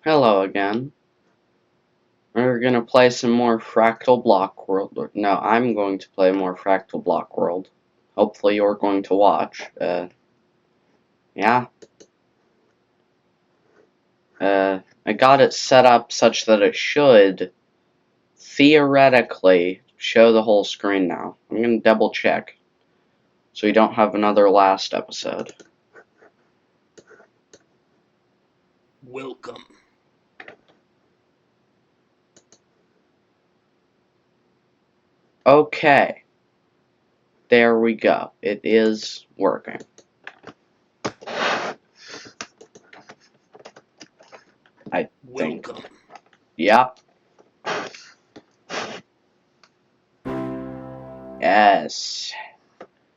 Hello again. We're gonna play some more Fractal Block World. No, I'm going to play more Fractal Block World. Hopefully you're going to watch. Yeah. I got it set up such that it should, theoretically, show the whole screen now. I'm gonna double check, so we don't have another last episode. Welcome. Okay. There we go. It is working. I think. Welcome. Yep. Yes.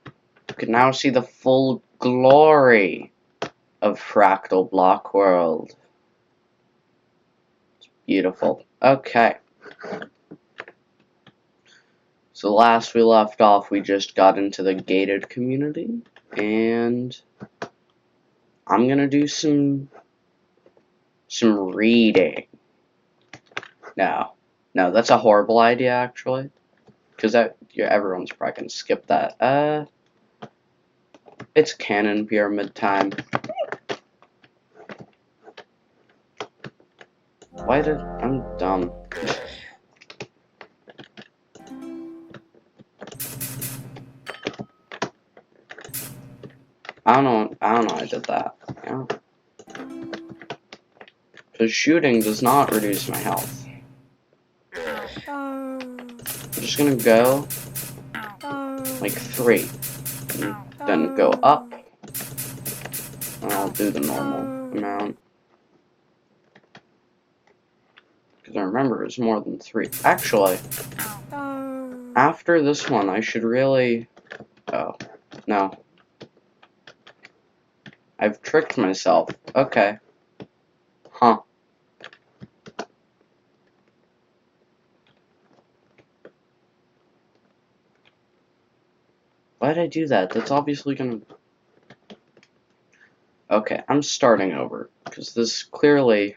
You can now see the full glory of Fractal Block World. It's beautiful. Okay. So last we left off, we just got into the gated community, and I'm gonna do some reading. No, that's a horrible idea actually, because everyone's probably gonna skip that. It's Cannon Pyramid time. I'm dumb. I don't know I did that. Yeah. Because shooting does not reduce my health. I'm just gonna go like 3. And then go up. And I'll do the normal amount. Because I remember it's more than 3. Actually, after this one, I should really... Oh, no. I've tricked myself. Okay. Huh. Why did I do that? That's obviously gonna... Okay, I'm starting over. Because this clearly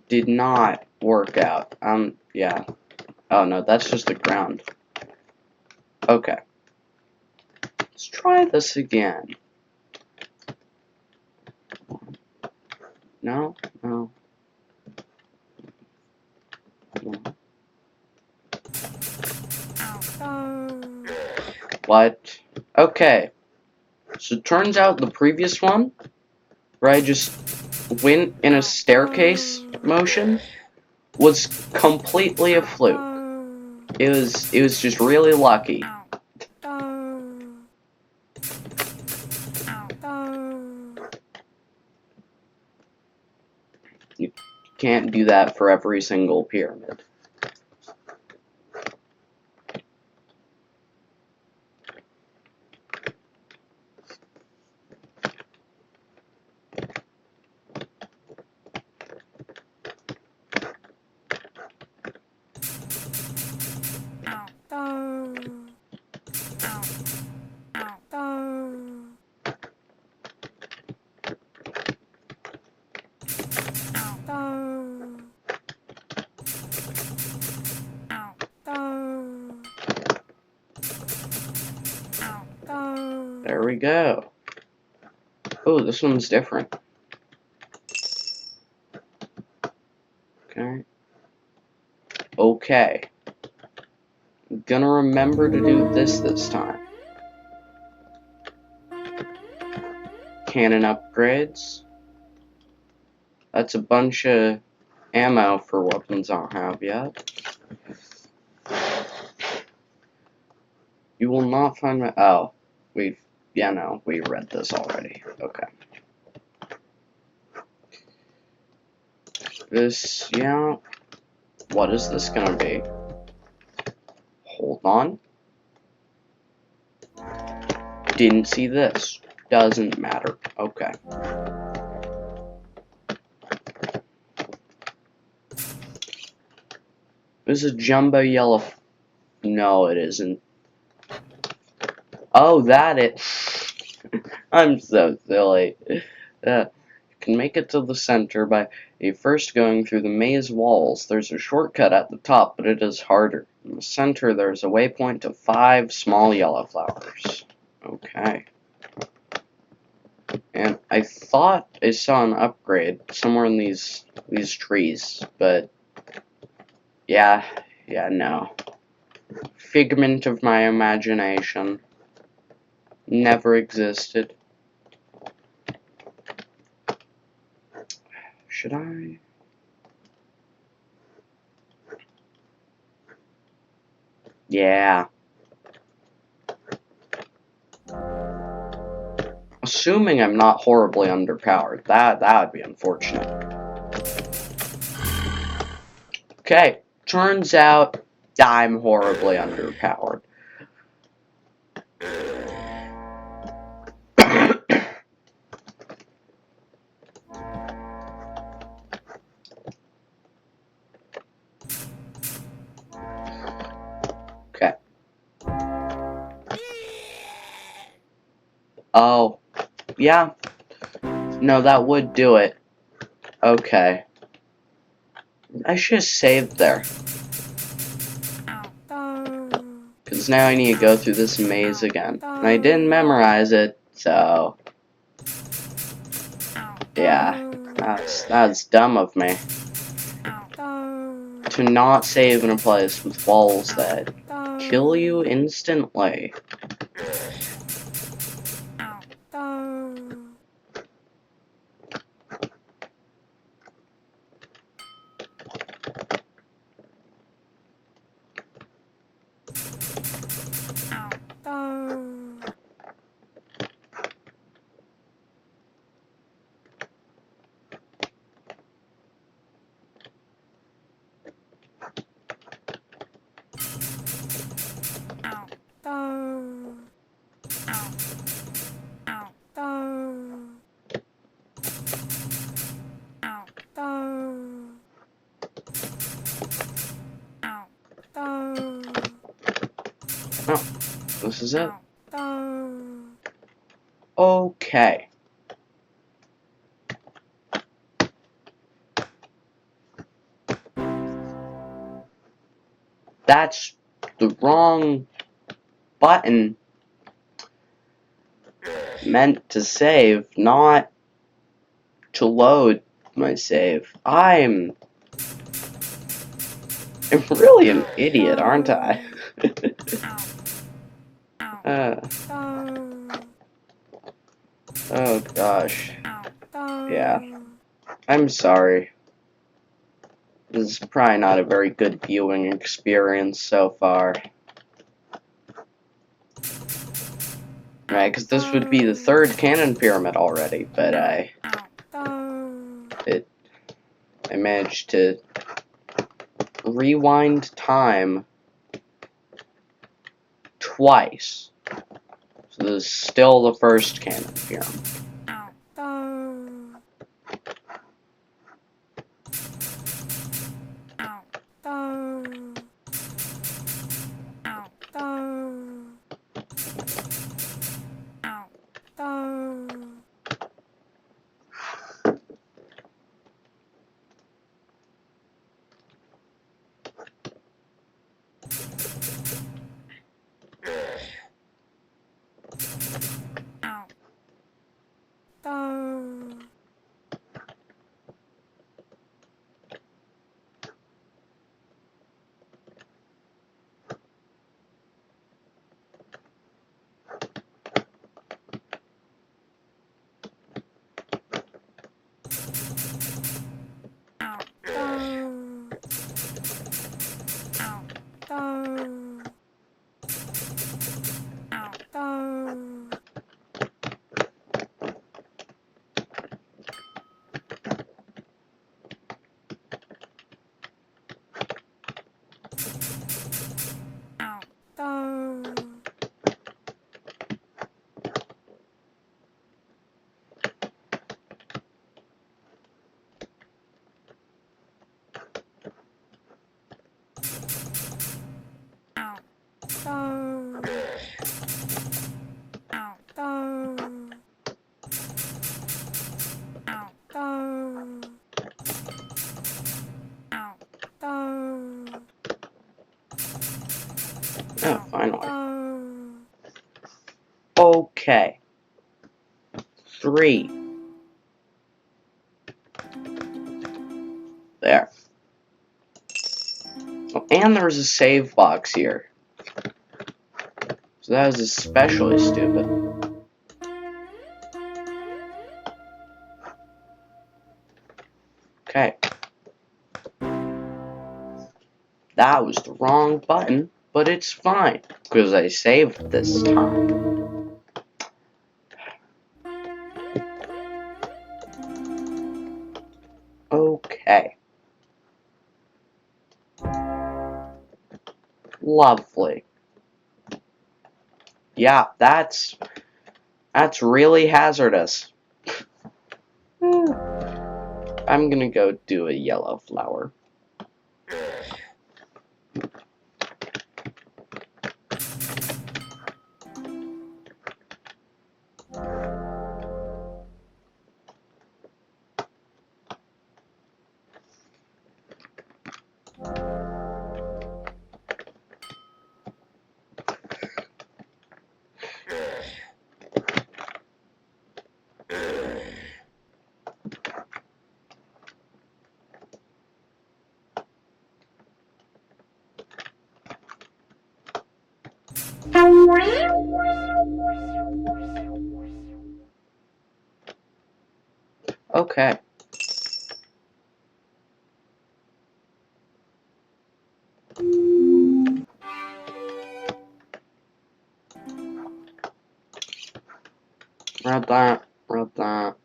did not work out. Yeah. Oh no, that's just the ground. Okay. Let's try this again. No. What? Okay. So it turns out the previous one, where I just went in a staircase motion, was completely a fluke. It was just really lucky. You can't do that for every single pyramid. There we go. Oh, this one's different. Okay. I'm gonna remember to do this time. Cannon upgrades. That's a bunch of ammo for weapons I don't have yet. You will not find my... Oh. We read this already. Okay. This, yeah. What is this gonna be? Hold on. Didn't see this. Doesn't matter. Okay. This is a jumbo yellow... No, it isn't. Oh, that it... I'm so silly. can make it to the center by first going through the maze walls. There's a shortcut at the top, but it is harder. In the center, there's a waypoint to 5 small yellow flowers. Okay. And I thought I saw an upgrade somewhere in these trees, but yeah, no. Figment of my imagination. Never existed. Should I? Yeah. Assuming I'm not horribly underpowered. That would be unfortunate. Okay, turns out I'm horribly underpowered. Okay. Oh, yeah. No, that would do it. Okay. I should have saved there. Because now I need to go through this maze again. And I didn't memorize it, so... yeah, that's dumb of me. To not save in a place with walls that kill you instantly. Oh, this is it. Okay. That's the wrong button. Meant to save, not to load my save. I'm really an idiot, aren't I? Oh gosh. Yeah. I'm sorry. This is probably not a very good viewing experience so far. Right, because this would be the 3rd cannon pyramid already, but I managed to rewind time twice. So this is still the 1st cannon pyramid. Oh, finally. Okay. 3. There. Oh, and there's a save box here. So that was especially stupid. Okay. That was the wrong button, but it's fine, because I saved this time. Okay. Lovely. Yeah, that's really hazardous. I'm gonna go do a yellow flower. Okay. Read that. Read that.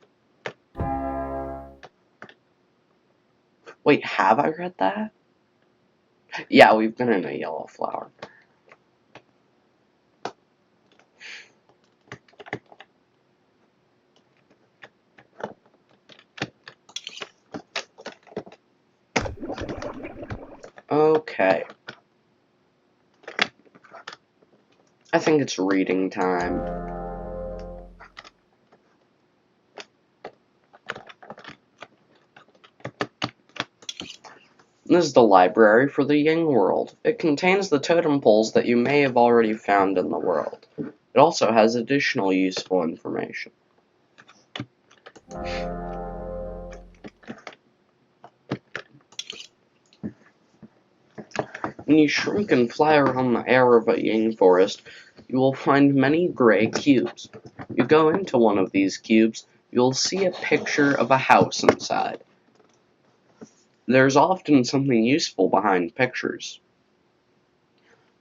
Wait, have I read that? Yeah, we've been in a yellow flower. Okay. I think it's reading time. This is the library for the Ying world. It contains the totem poles that you may have already found in the world. It also has additional useful information. When you shrink and fly around the air of a Ying forest, you will find many gray cubes. You go into one of these cubes, you'll see a picture of a house inside. There's often something useful behind pictures.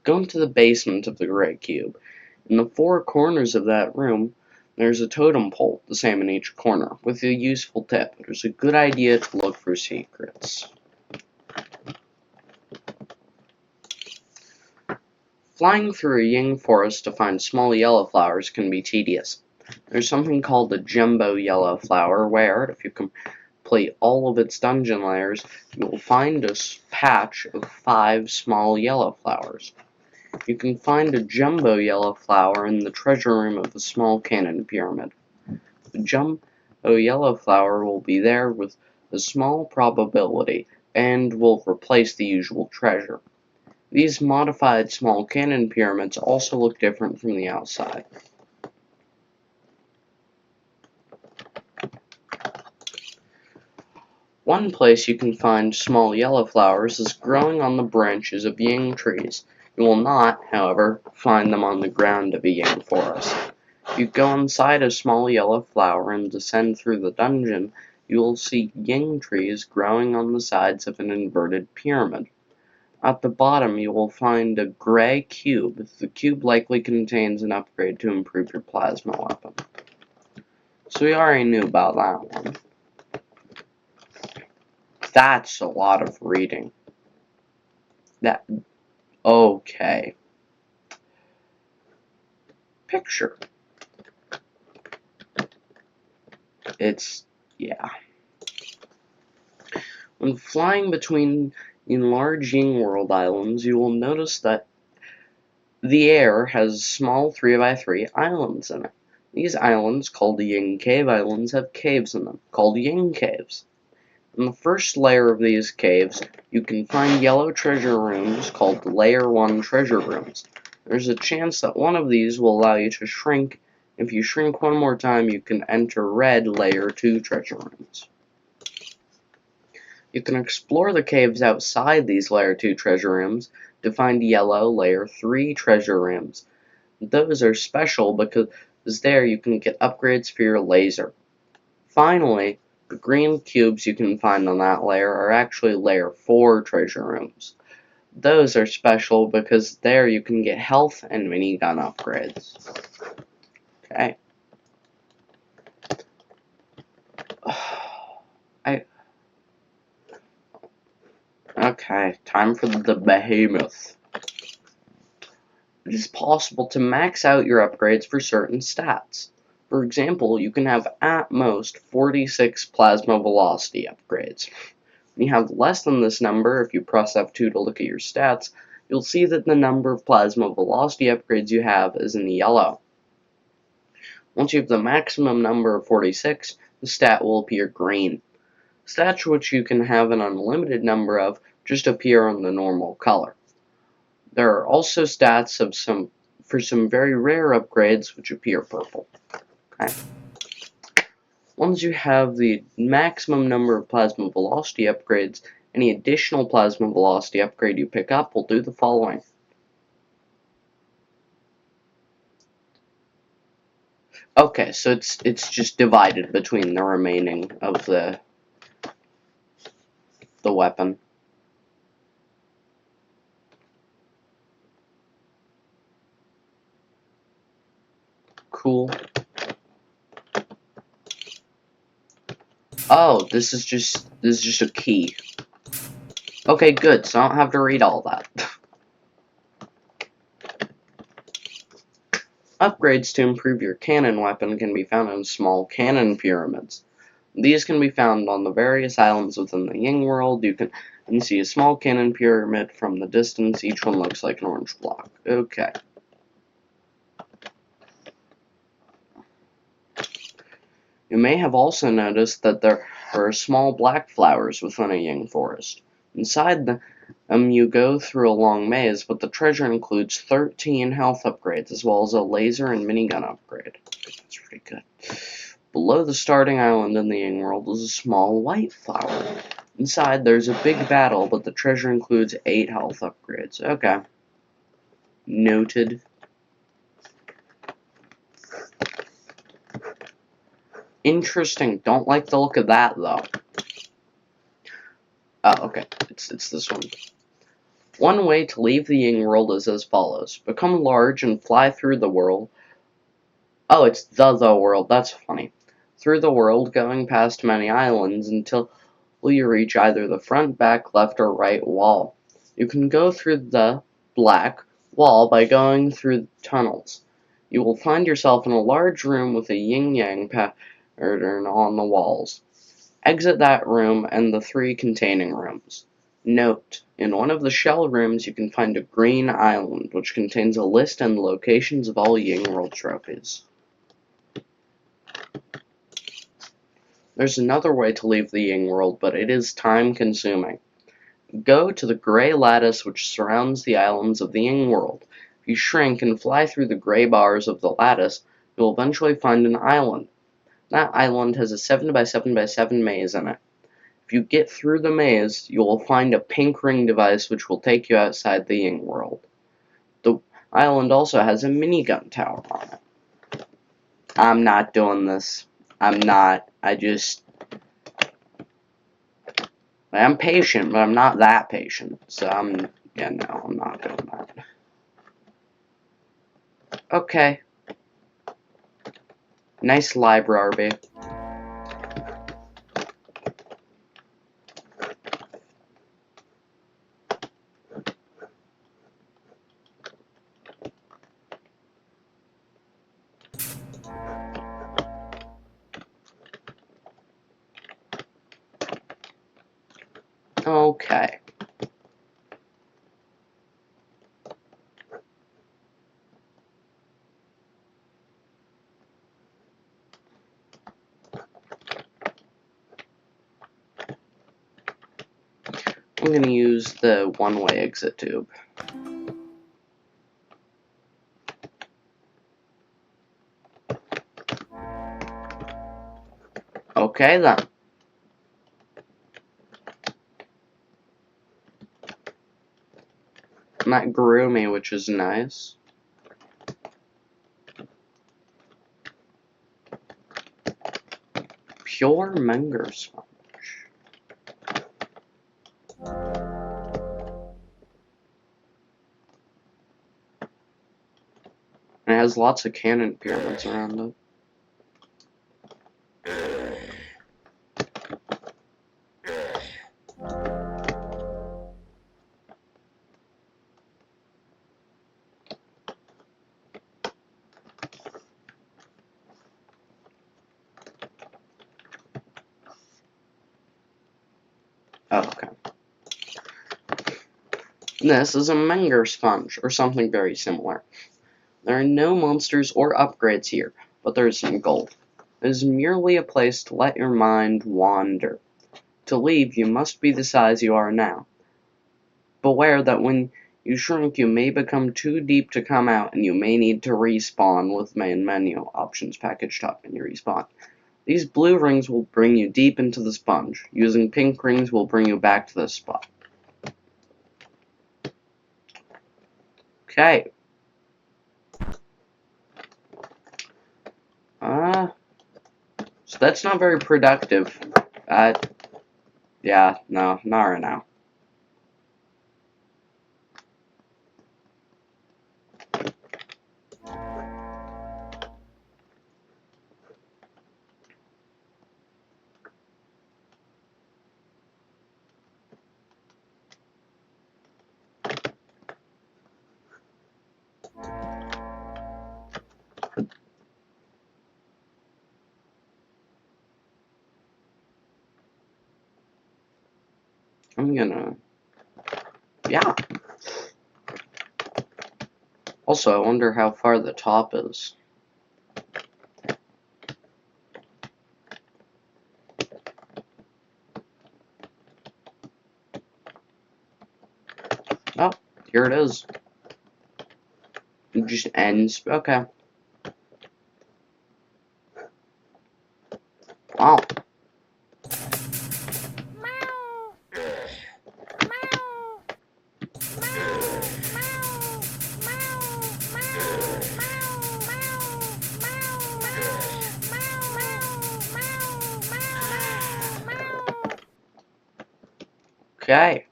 Go into the basement of the gray cube. In the 4 corners of that room, there's a totem pole, the same in each corner, with a useful tip. It is a good idea to look for secrets. Flying through a Ying forest to find small yellow flowers can be tedious. There's something called a jumbo yellow flower where, if you complete all of its dungeon layers, you will find a patch of 5 small yellow flowers. You can find a jumbo yellow flower in the treasure room of the small cannon pyramid. The jumbo yellow flower will be there with a small probability and will replace the usual treasure. These modified small cannon pyramids also look different from the outside. One place you can find small yellow flowers is growing on the branches of Ying trees. You will not, however, find them on the ground of a Ying forest. If you go inside a small yellow flower and descend through the dungeon, you will see Ying trees growing on the sides of an inverted pyramid. At the bottom, you will find a gray cube. The cube likely contains an upgrade to improve your plasma weapon. So we already knew about that one. That's a lot of reading. Okay. Picture. Yeah. When flying between large Ying world islands, you will notice that the air has small 3x3 islands in it. These islands, called the Ying Cave Islands, have caves in them, called Ying Caves. In the first layer of these caves, you can find yellow treasure rooms called Layer 1 treasure rooms. There's a chance that one of these will allow you to shrink. If you shrink one more time, you can enter red Layer 2 treasure rooms. You can explore the caves outside these Layer 2 treasure rooms to find yellow Layer 3 treasure rooms. Those are special because there you can get upgrades for your laser. Finally, the green cubes you can find on that layer are actually Layer 4 treasure rooms. Those are special because there you can get health and minigun upgrades. Okay. Okay, time for the behemoth. It is possible to max out your upgrades for certain stats. For example, you can have at most 46 plasma velocity upgrades. When you have less than this number, if you press F2 to look at your stats, you'll see that the number of plasma velocity upgrades you have is in yellow. Once you have the maximum number of 46, the stat will appear green. Stats which you can have an unlimited number of just appear in the normal color. There are also stats of for some very rare upgrades which appear purple. Okay. Once you have the maximum number of plasma velocity upgrades, any additional plasma velocity upgrade you pick up will do the following. Okay, so it's just divided between the remaining of the weapon. Cool. Oh, this is just a key. Okay, good, so I don't have to read all that. Upgrades to improve your cannon weapon can be found in small cannon pyramids. These can be found on the various islands within the Ying world. You can see a small cannon pyramid from the distance. Each one looks like an orange block. Okay. You may have also noticed that there are small black flowers within a Ying forest. Inside them, you go through a long maze, but the treasure includes 13 health upgrades, as well as a laser and minigun upgrade. That's pretty good. Below the starting island in the Ying world is a small white flower. Inside, there's a big battle, but the treasure includes 8 health upgrades. Okay. Noted. Interesting. Don't like the look of that, though. Oh, okay. It's this one. One way to leave the Ying world is as follows. Become large and fly through the world. Oh, it's the world. That's funny. Through the world, going past many islands until you reach either the front, back, left, or right wall. You can go through the black wall by going through tunnels. You will find yourself in a large room with a yin-yang pattern on the walls. Exit that room and the 3 containing rooms. Note, in one of the shell rooms you can find a green island, which contains a list and locations of all Ying World trophies. There's another way to leave the Ying World, but it is time-consuming. Go to the gray lattice which surrounds the islands of the Ying World. If you shrink and fly through the gray bars of the lattice, you'll eventually find an island. That island has a 7x7x7 maze in it. If you get through the maze, you will find a pink ring device which will take you outside the Ying World. The island also has a minigun tower on it. I'm not doing this. I'm not. I'm patient, but I'm not that patient. So I'm not doing that. Okay. Nice library. Okay. I'm going to use the one-way exit tube. Okay then. And that grew me, which is nice. Pure Menger sponge. And it has lots of cannon pyramids around it. Oh, okay. This is a Menger sponge, or something very similar. There are no monsters or upgrades here, but there is some gold. It is merely a place to let your mind wander. To leave, you must be the size you are now. Beware that when you shrink, you may become too deep to come out, and you may need to respawn with main menu, options, package, top menu, respawn. These blue rings will bring you deep into the sponge. Using pink rings will bring you back to this spot. Okay. So that's not very productive. Yeah, no, not right now. I'm gonna... Yeah. Also, I wonder how far the top is. Oh, here it is. It just ends. Okay. Wow. Okay.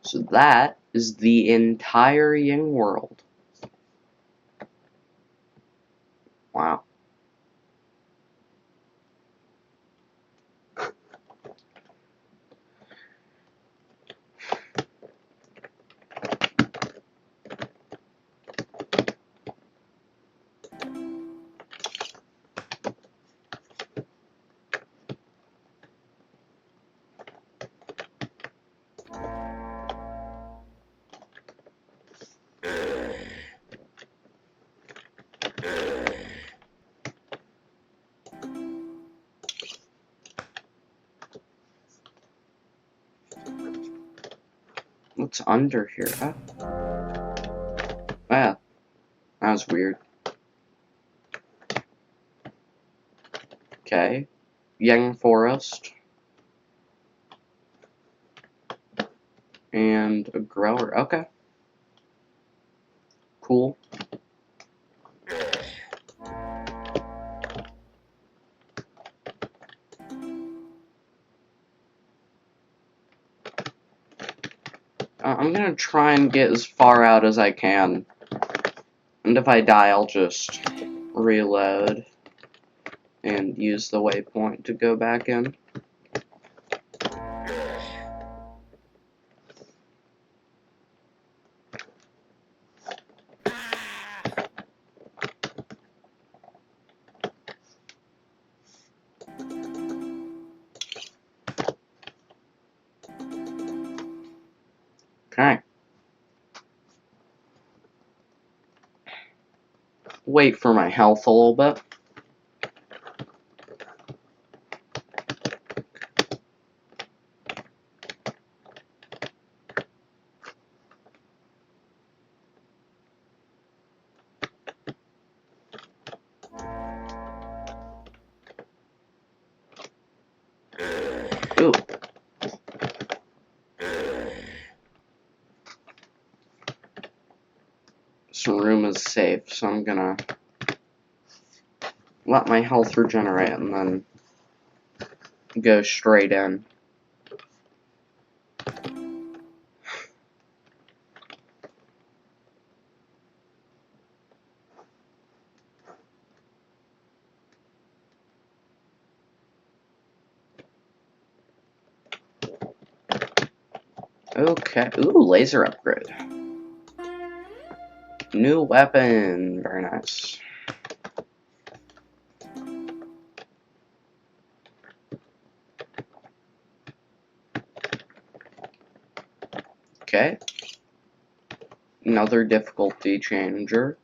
So that is the entire Ying world. Wow. What's under here? Oh. Ah, that was weird. Okay. Yang Forest. And a grower. Okay. Cool. I'm gonna try and get as far out as I can. And if I die, I'll just reload and use the waypoint to go back in. Okay. Wait for my health a little bit. safe, so I'm gonna let my health regenerate and then go straight in. Okay, ooh, laser upgrade. New weapon, very nice. Okay. Another difficulty changer.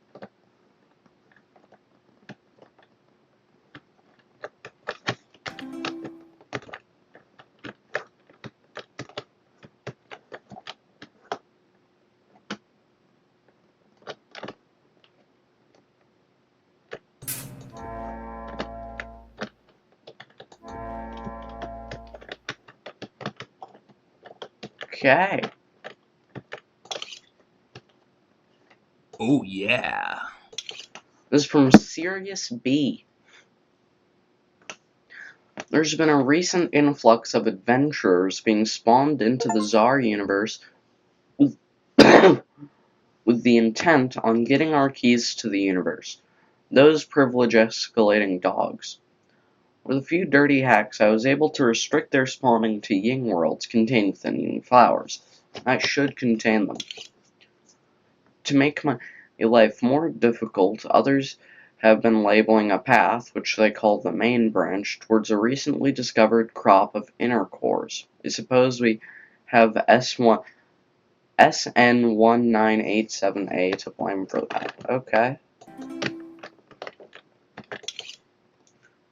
Okay. Oh yeah. This is from Sirius B. There's been a recent influx of adventurers being spawned into the Tsar universe with, with the intent on getting our keys to the universe. Those privilege escalating dogs. With a few dirty hacks, I was able to restrict their spawning to Ying worlds contained within Ying flowers. I should contain them. To make my life more difficult, others have been labeling a path, which they call the main branch, towards a recently discovered crop of inner cores. I suppose we have SN1987A to blame for that. Okay.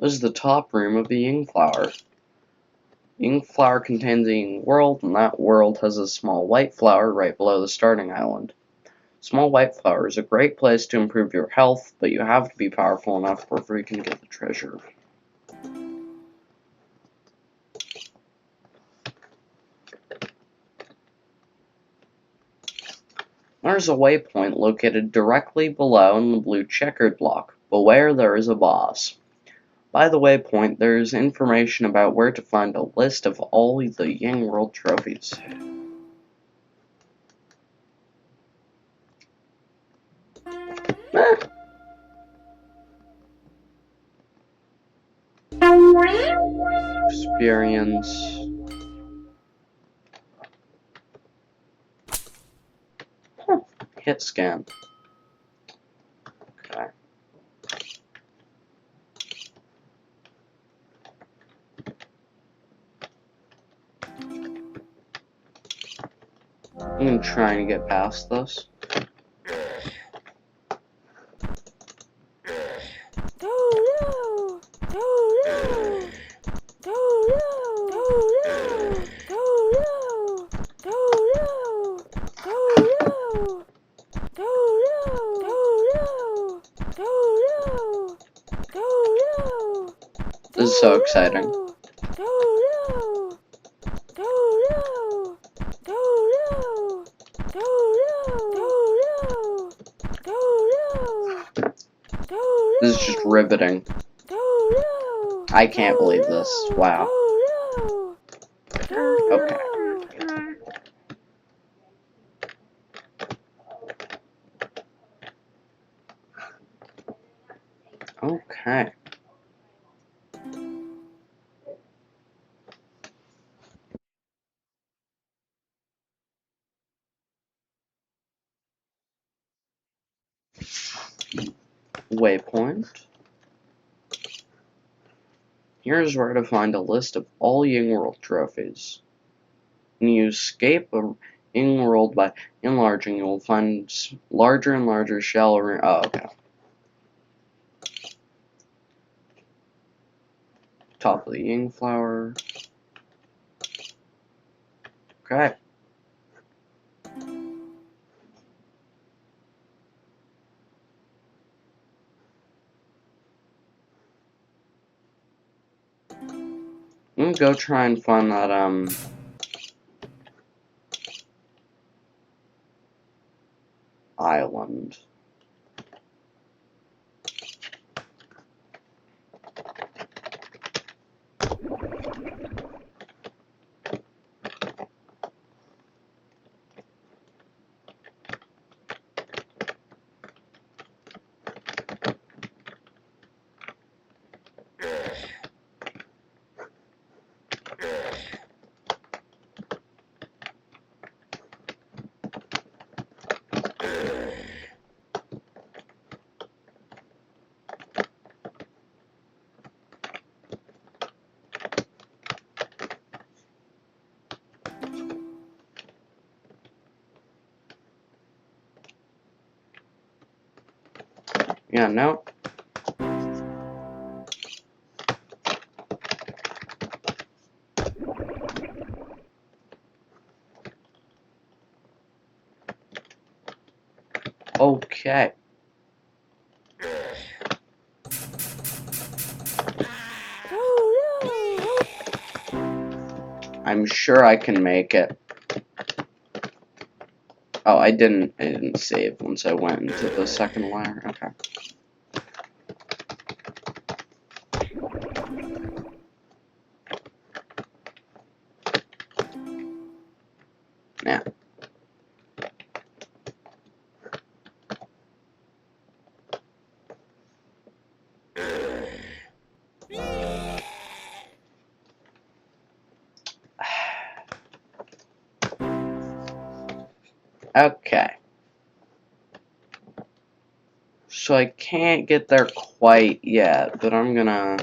This is the top room of the Ying flower. Ying flower contains a Ying world, and that world has a small white flower right below the starting island. Small white flower is a great place to improve your health, but you have to be powerful enough before you can get the treasure. There's a waypoint located directly below in the blue checkered block. Beware, there is a boss. By the waypoint, there is information about where to find a list of all the Ying World trophies. Experience. Hit scan. Okay. I'm trying to get past this. This is so exciting. This is just riveting. I can't believe this. Wow. Okay. Okay. Waypoint. Here's where to find a list of all Ying World trophies. When you escape a Ying World by enlarging, you will find larger and larger shallow room. Oh, okay. Top of the Ying flower. Okay. I'm gonna go try and find that, island. Yeah, no. Okay. I'm sure I can make it. Oh, I didn't save once I went into the second layer. Okay. Yeah. Okay. So I can't get there quite yet, but I'm gonna...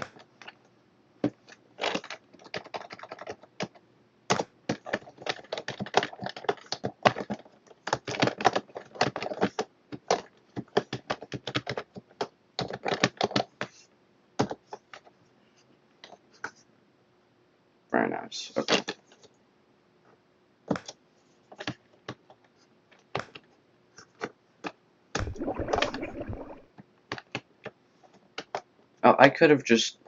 Very nice. Okay. Oh, I could have just...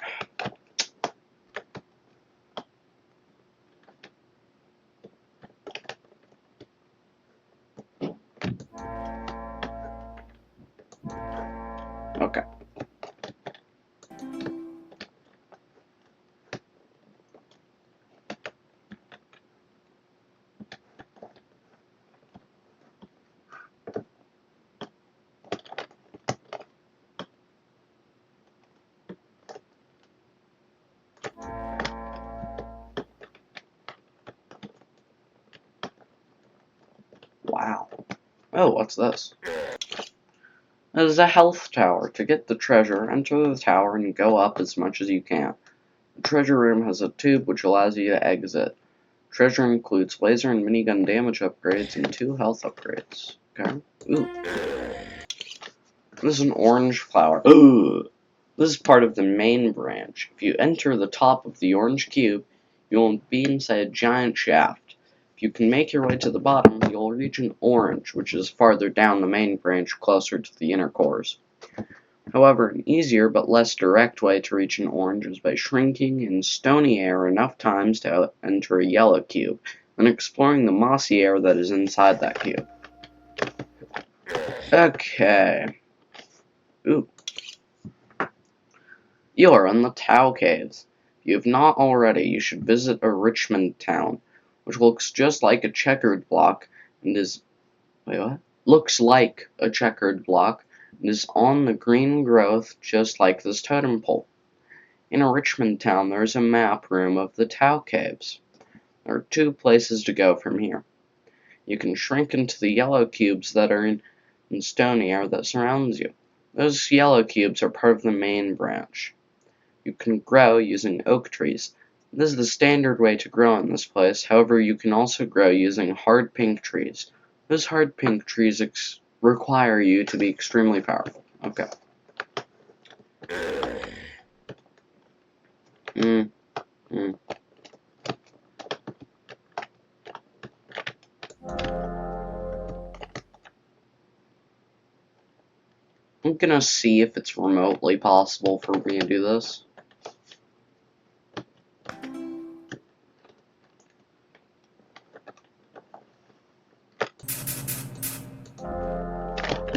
Okay. Wow. Oh, what's this? It is a health tower. To get the treasure, enter the tower and go up as much as you can. The treasure room has a tube which allows you to exit. Treasure includes laser and minigun damage upgrades and 2 health upgrades. Okay. Ooh. This is an orange flower. Ugh. This is part of the main branch. If you enter the top of the orange cube, you will be inside a giant shaft. If you can make your way to the bottom, you'll reach an orange, which is farther down the main branch closer to the inner cores. However, an easier but less direct way to reach an orange is by shrinking in stony air enough times to enter a yellow cube, then exploring the mossy air that is inside that cube. Okay. Ooh. You are in the Tau Caves. If you have not already, you should visit a Richmond town, which looks just like a checkered block and is... Wait, what? Looks like a checkered block and is on the green growth just like this totem pole. In a Richmond town, there is a map room of the Tau Caves. There are 2 places to go from here. You can shrink into the yellow cubes that are in stony air that surrounds you. Those yellow cubes are part of the main branch. You can grow using oak trees. This is the standard way to grow in this place. However, you can also grow using hard pink trees. Those hard pink trees require you to be extremely powerful. Okay. I'm gonna see if it's remotely possible for me to do this.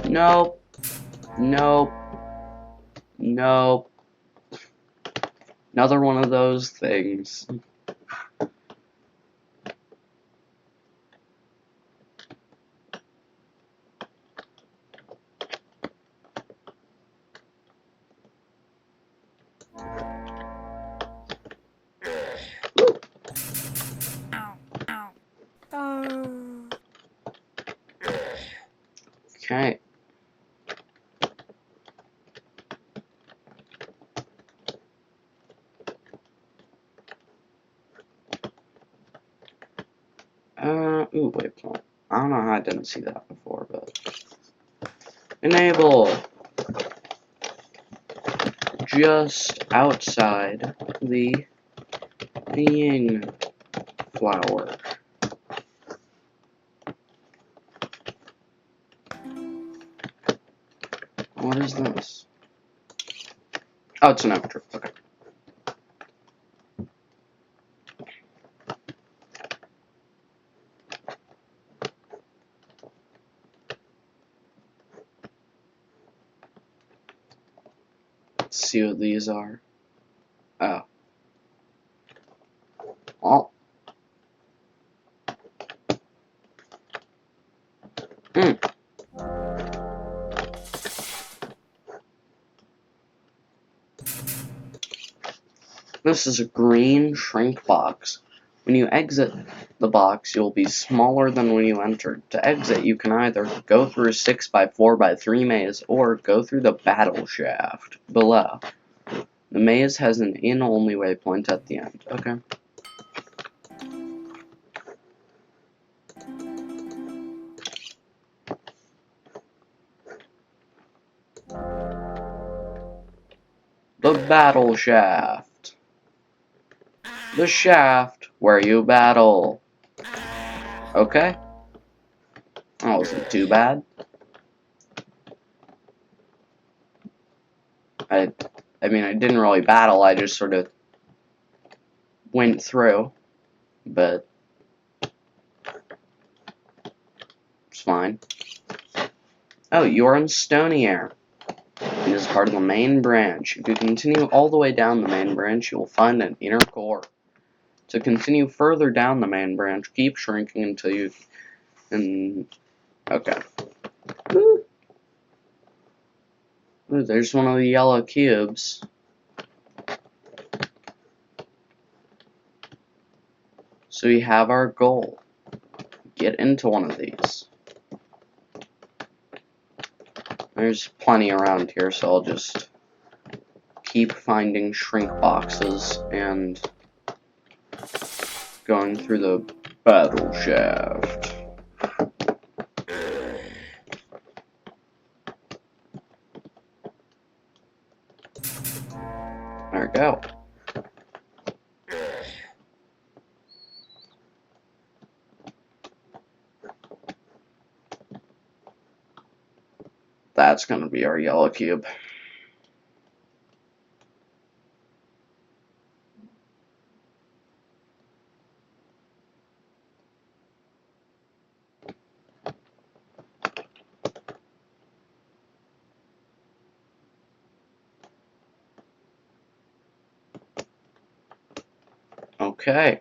Nope. Nope. Nope. Another one of those things. Okay. Ooh, wait, I don't know how I didn't see that before, but... Enable! just outside the ying flower. What is this? Oh, it's an amateur. Okay. Let's see what these are. Oh. Well. This is a green shrink box. When you exit the box, you'll be smaller than when you entered. To exit, you can either go through a 6x4x3 maze or go through the battle shaft below. The maze has an in-only waypoint at the end. Okay. The battle shaft. The shaft where you battle. Okay. That wasn't too bad. I mean, I didn't really battle, I just sort of went through, but it's fine. Oh, you're in Stony Air. It is part of the main branch. If you continue all the way down the main branch, you will find an inner core. To continue further down the main branch, keep shrinking until you... Okay. Ooh, there's one of the yellow cubes. So we have our goal. Get into one of these. There's plenty around here, so I'll just keep finding shrink boxes and going through the battle shaft. There we go. That's gonna be our yellow cube. Okay.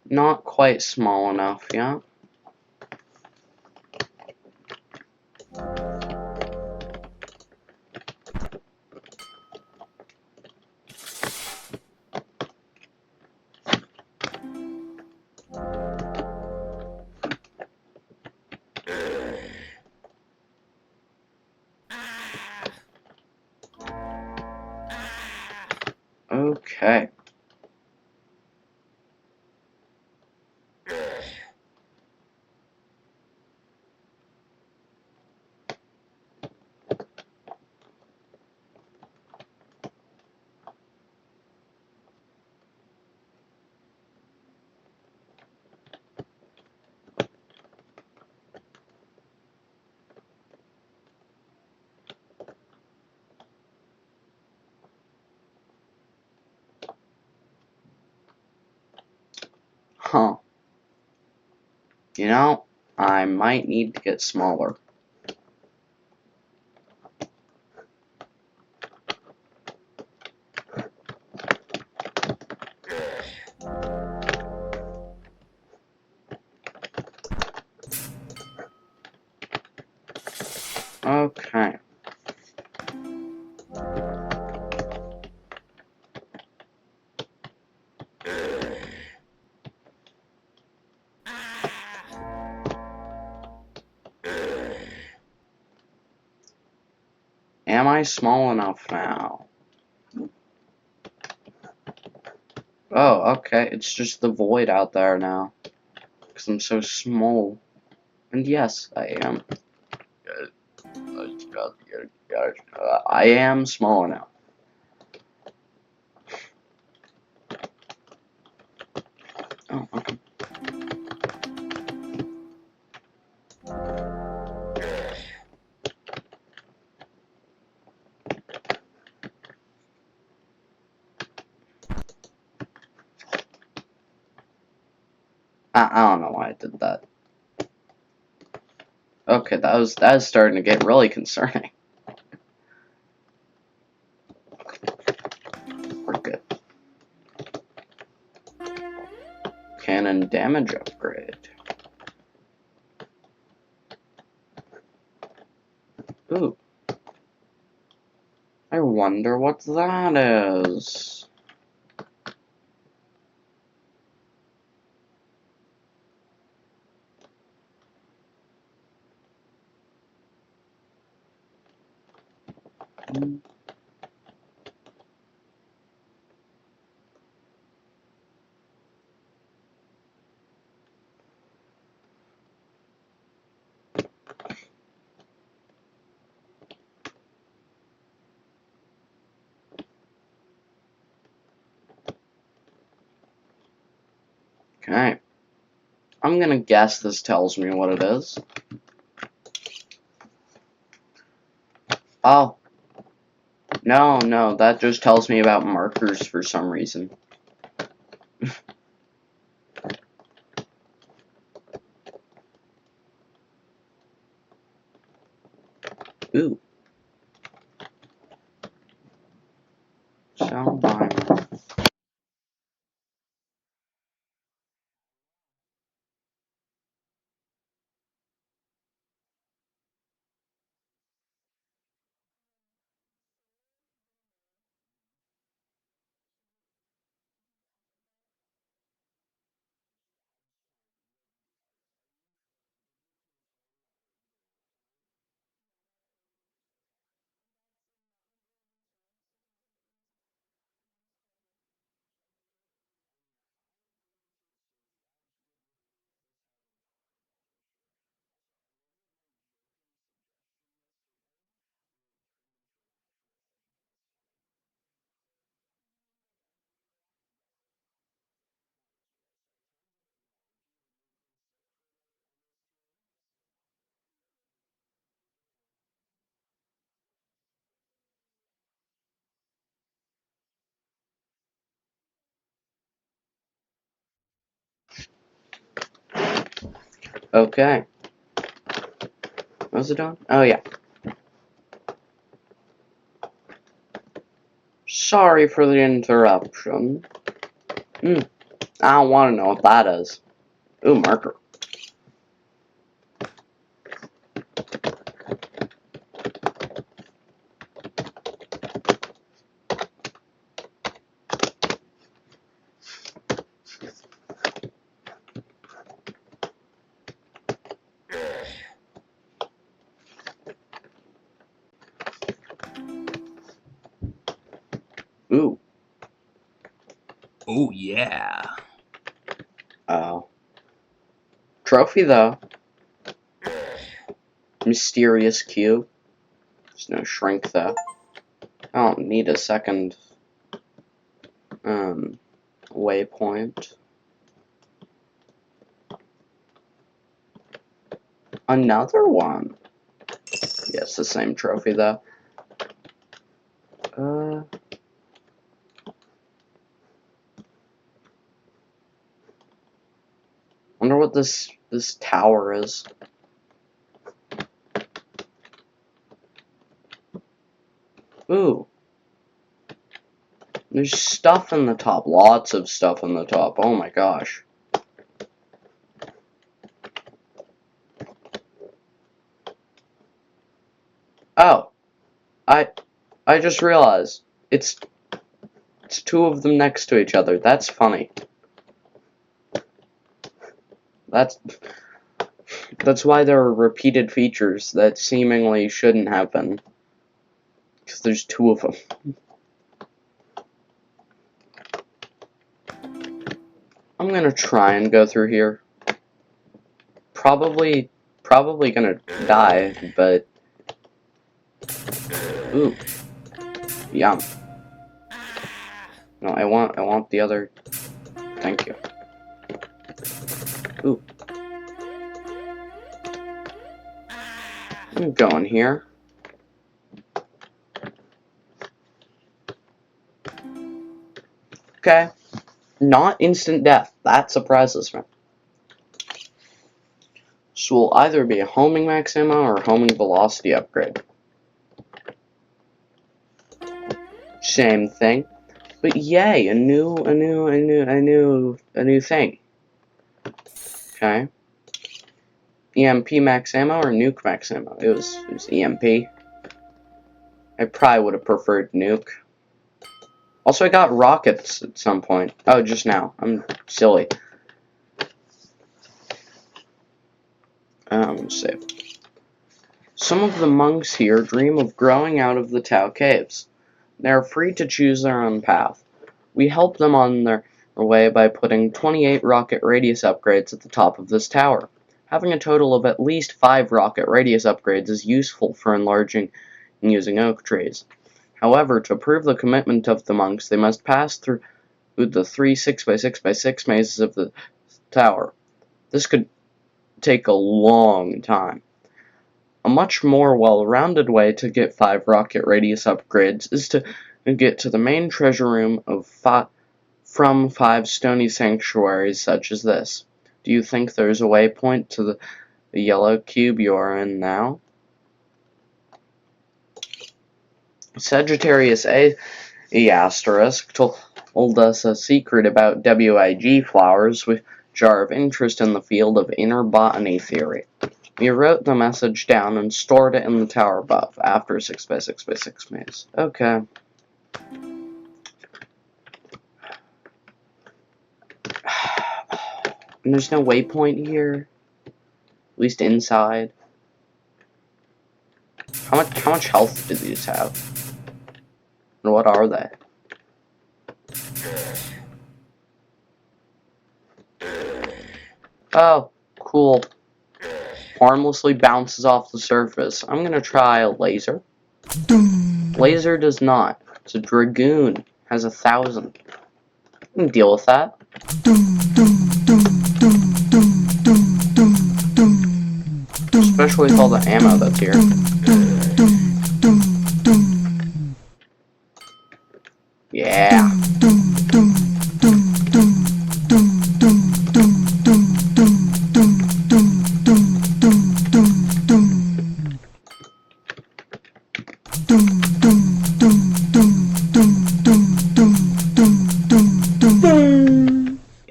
Not quite small enough yet. Okay. Huh. You know, I might need to get smaller. Okay. Am I small enough now? Oh, okay. It's just the void out there now. Because I'm so small. And yes, I am. I am small enough. Oh, okay. I don't know why I did that. Okay, that was starting to get really concerning. We're good. Cannon damage upgrade. Ooh. I wonder what that is. Okay. I'm gonna guess this tells me what it is. Oh. No, that just tells me about markers for some reason. Ooh. Sound line. Okay. What's it doing? Oh, yeah. Sorry for the interruption. I don't want to know what that is. Ooh, marker. Ooh. Oh, yeah. Oh. Trophy, though. Mysterious cube. There's no shrink, though. I don't need a second, waypoint. Another one. Yes, the same trophy, though. Wonder what this tower is. Ooh. There's stuff in the top. Lots of stuff in the top. Oh my gosh. Oh. I just realized. It's two of them next to each other. That's funny. That's why there are repeated features that seemingly shouldn't have been. Because there's two of them. I'm gonna try and go through here. Probably gonna die, but... Ooh. Yum. No, I want the other... Thank you. Ooh. I'm going here. Okay. Not instant death. That surprises me. So will either be a homing max ammo or a homing velocity upgrade. Same thing. But yay, a new thing. Okay. EMP max ammo or nuke max ammo? It was EMP. I probably would have preferred nuke. Also, I got rockets at some point. Oh, just now. I'm silly. Let's see. Some of the monks here dream of growing out of the Tau caves. They are free to choose their own path. We help them on their way by putting 28 rocket radius upgrades at the top of this tower. Having a total of at least 5 rocket radius upgrades is useful for enlarging and using oak trees. However, to prove the commitment of the monks, they must pass through the 3 6x6x6 mazes of the tower. This could take a long time. A much more well-rounded way to get 5 rocket radius upgrades is to get to the main treasure room from 5 stony sanctuaries such as this. Do you think there's a waypoint to the yellow cube you are in now? Sagittarius A asterisk told us a secret about WIG flowers which are of interest in the field of inner botany theory. We wrote the message down and stored it in the tower above, after 6x6x6 maze. Okay. And there's no waypoint here. At least inside. How much health do these have? And what are they? Oh, cool. Harmlessly bounces off the surface. I'm gonna try a laser. Laser does not. It's a dragoon. Has 1,000. I can deal with that. Especially with all the ammo that's here. Yeah.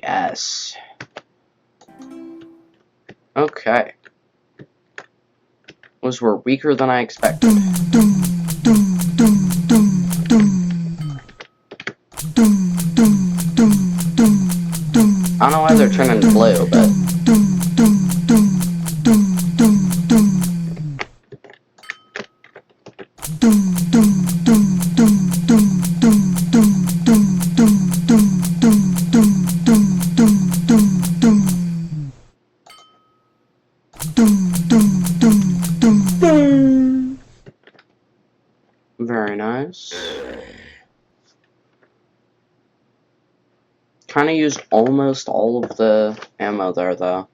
Yes. Okay. Those were weaker than I expected. I don't know why they're turning blue, but... Very nice. Kinda used almost all of the ammo there, though.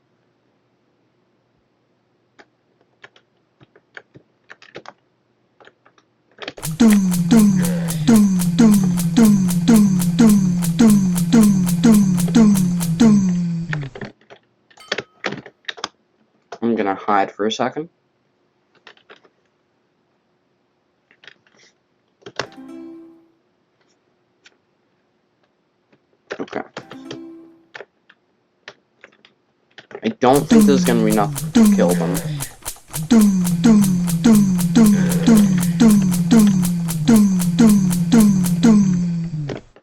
I'm gonna hide for a second. Okay. I don't think there's gonna be enough to kill them.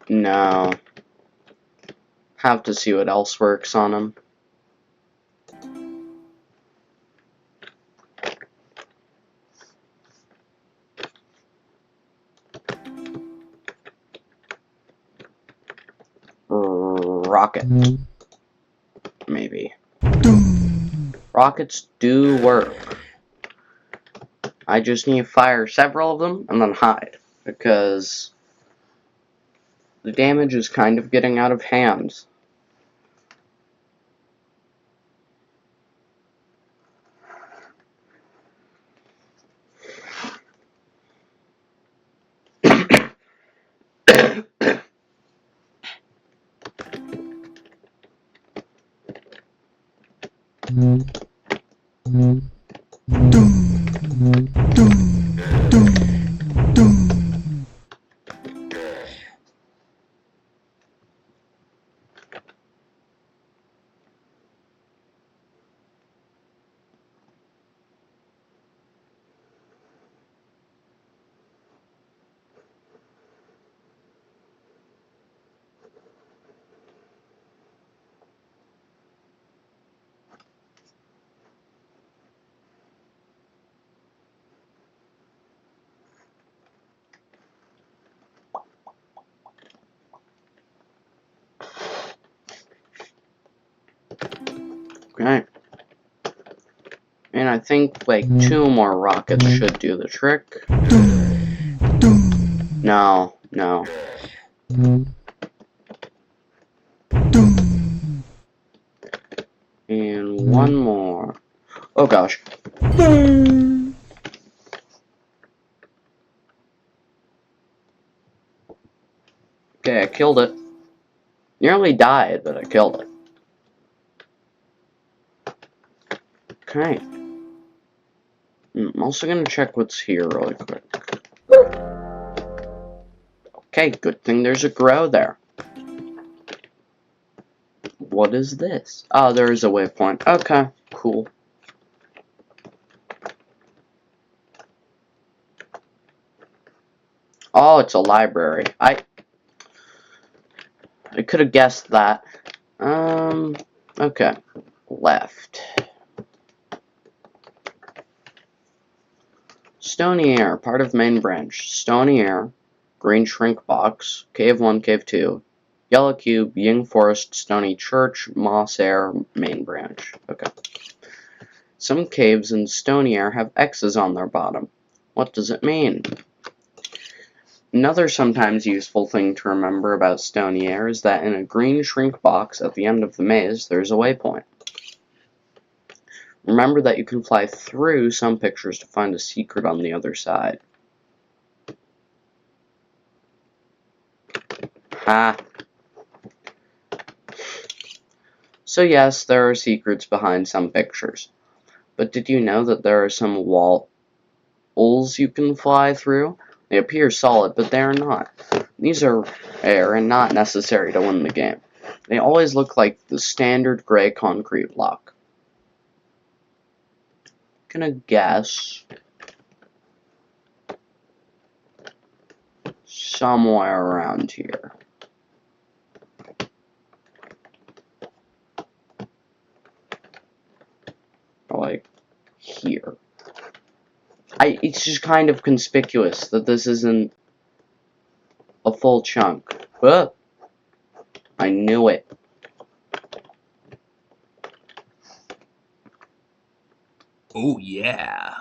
No. Have to see what else works on them. Rocket. Maybe. Rockets do work. I just need to fire several of them and then hide, because the damage is kind of getting out of hand. Okay. And I think, like, 2 more rockets should do the trick. No, no. And 1 more. Oh gosh. Okay, I killed it. Nearly died, but I killed it. Okay. I'm also gonna check what's here really quick. Okay, good thing there's a grow there. What is this? Oh, there is a waypoint. Okay, cool. Oh, it's a library. I could have guessed that. Okay. Left. Stony Air, part of main branch. Stony Air, green shrink box, cave 1, cave 2, yellow cube, Ying Forest, Stony Church, Moss Air, main branch. Okay. Some caves in Stony Air have X's on their bottom. What does it mean? Another sometimes useful thing to remember about Stony Air is that in a green shrink box at the end of the maze, there's a waypoint. Remember that you can fly through some pictures to find a secret on the other side. Ha! So yes, there are secrets behind some pictures. But did you know that there are some walls you can fly through? They appear solid, but they are not. These are rare and not necessary to win the game. They always look like the standard gray concrete block. Gonna guess somewhere around here. Like here. It's just kind of conspicuous that this isn't a full chunk. But I knew it. Oh, yeah.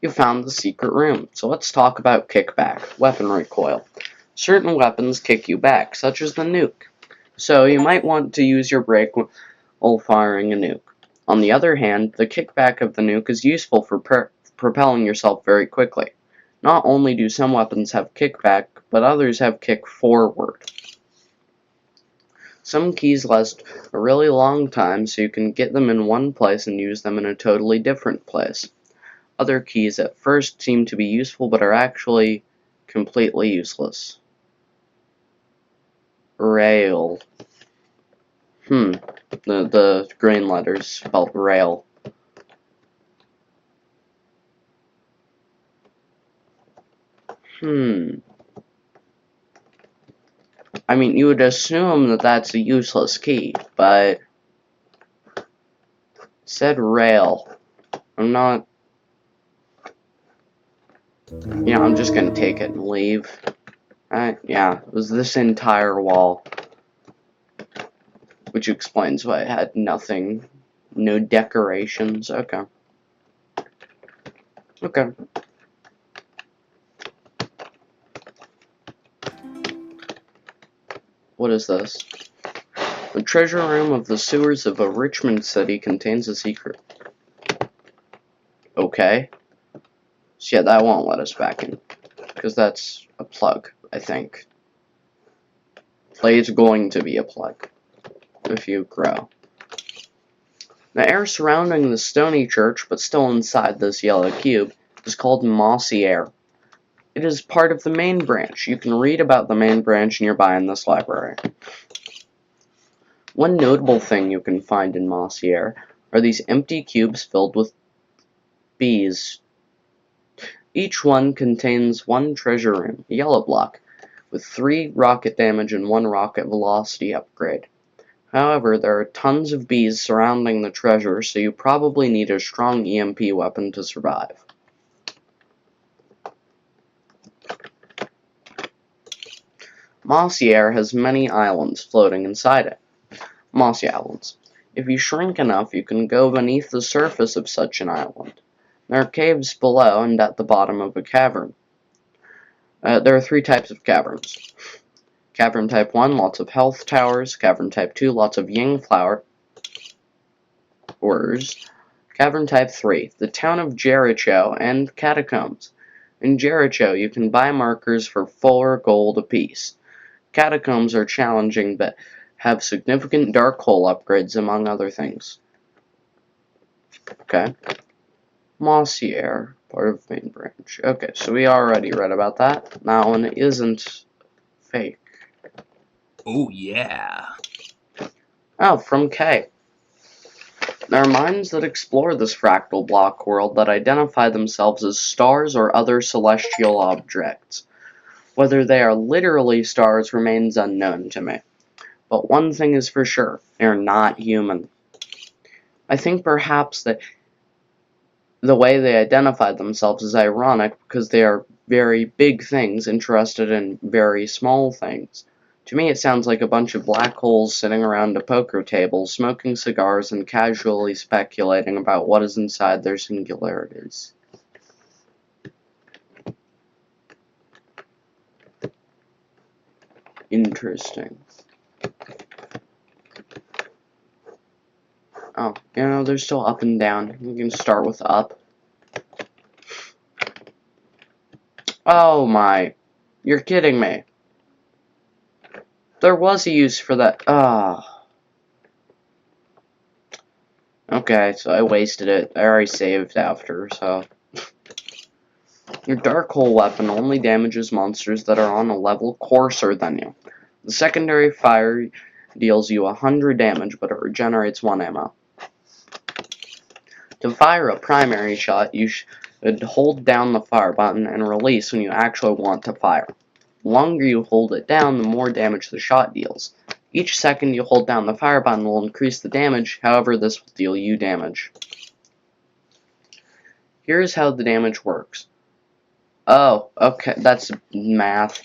You found the secret room, so let's talk about kickback, weapon recoil. Certain weapons kick you back, such as the nuke. So you might want to use your brake while firing a nuke. On the other hand, the kickback of the nuke is useful for propelling yourself very quickly. Not only do some weapons have kickback, but others have kick forward. Some keys last a really long time, so you can get them in one place and use them in a totally different place. Other keys at first seem to be useful, but are actually completely useless. Rail. The green letters spelled rail. I mean, you would assume that that's a useless key, but it said rail. I'm not... Yeah, I'm just gonna take it and leave. Yeah, it was this entire wall. Which explains why it had nothing. No decorations. Okay. Okay. What is this? The treasure room of the sewers of a Richmond city contains a secret. Okay. So yeah, that won't let us back in. Because that's a plug, I think. It's going to be a plug. If you grow. The air surrounding the stony church, but still inside this yellow cube, is called mossy air. It is part of the main branch. You can read about the main branch nearby in this library. One notable thing you can find in mossy air are these empty cubes filled with bees. Each one contains one treasure room, a yellow block, with 3 rocket damage and 1 rocket velocity upgrade. However, there are tons of bees surrounding the treasure, so you probably need a strong EMP weapon to survive. Mossy air has many islands floating inside it. Mossy islands. If you shrink enough, you can go beneath the surface of such an island. There are caves below and at the bottom of a cavern. There are 3 types of caverns. Cavern Type 1, lots of health towers. Cavern Type 2, lots of ying flowers. Cavern Type 3, the town of Jericho and catacombs. In Jericho, you can buy markers for 4 gold apiece. Catacombs are challenging, but have significant dark hole upgrades, among other things. Okay. Mossy air, part of main branch. Okay, so we already read about that. That one isn't fake. Oh, yeah. Oh, from K. There are minds that explore this fractal block world that identify themselves as stars or other celestial objects. Whether they are literally stars remains unknown to me. But one thing is for sure, they are not human. I think perhaps that the way they identify themselves is ironic because they are very big things interested in very small things. To me, it sounds like a bunch of black holes sitting around a poker table, smoking cigars and casually speculating about what is inside their singularities. Interesting. Oh, they're still up and down. You can start with up. Oh my. You're kidding me. There was a use for that. Okay, so I wasted it. I already saved after, so. Your Dark Hole weapon only damages monsters that are on a level coarser than you. The secondary fire deals you 100 damage, but it regenerates 1 ammo. To fire a primary shot, you should hold down the fire button and release when you actually want to fire. The longer you hold it down, the more damage the shot deals. Each second you hold down the fire button will increase the damage, however this will deal you damage. Here's how the damage works. Oh, okay, that's math.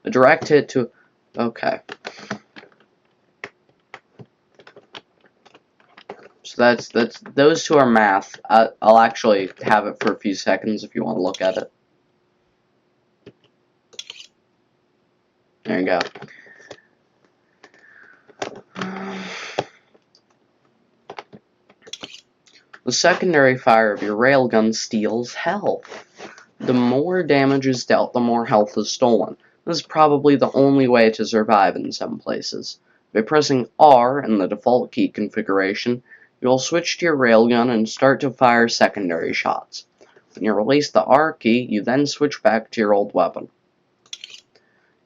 A direct hit to... Okay. So that's those 2 are math. I'll actually have it for a few seconds if you want to look at it. There you go. The secondary fire of your railgun steals health. The more damage is dealt, the more health is stolen. This is probably the only way to survive in some places. By pressing R in the default key configuration, you will switch to your railgun and start to fire secondary shots. When you release the R key, you then switch back to your old weapon.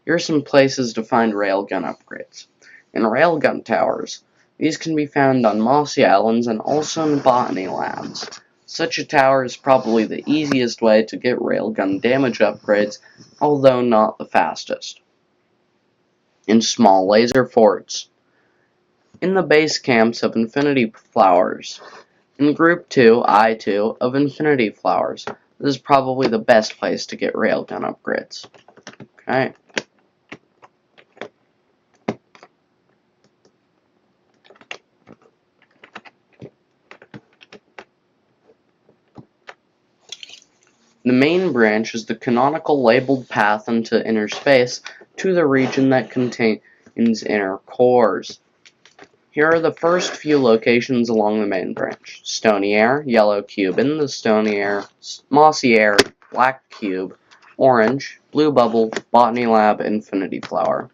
Here are some places to find railgun upgrades. In railgun towers, these can be found on mossy islands and also in botany labs. Such a tower is probably the easiest way to get railgun damage upgrades, although not the fastest. In small laser forts. In the base camps of Infinity Flowers. In Group 2, I2, of Infinity Flowers. This is probably the best place to get railgun upgrades. Okay. The main branch is the canonical labeled path into inner space to the region that contains inner cores. Here are the first few locations along the main branch. Stony Air, Yellow Cube in the Stony Air, Mossy Air, Black Cube, Orange, Blue Bubble, Botany Lab, Infinity Flower.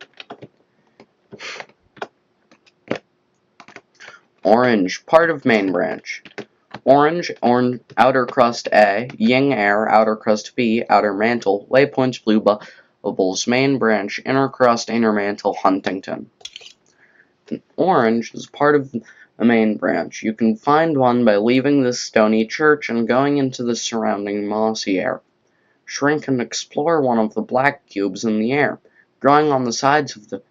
Orange, part of main branch. Orange, outer crust A, Ying Air, outer crust B, outer mantle, waypoints, blue bubbles, main branch, inner crust, inner mantle, Huntington. Orange is part of the main branch. You can find one by leaving this stony church and going into the surrounding mossy air. Shrink and explore one of the black cubes in the air. Drawing on the sides of the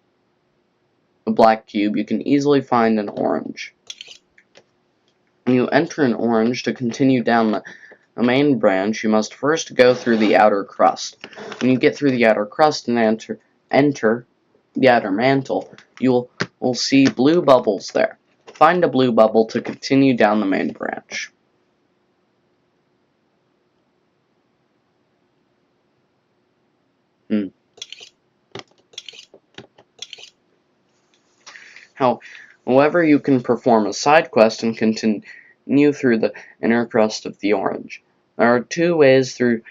black cube, you can easily find an orange. When you enter an orange to continue down the main branch, you must first go through the outer crust. When you get through the outer crust and enter the outer mantle, you will see blue bubbles there. Find a blue bubble to continue down the main branch. However, you can perform a side quest and continue through the inner crust of the orange. There are two ways through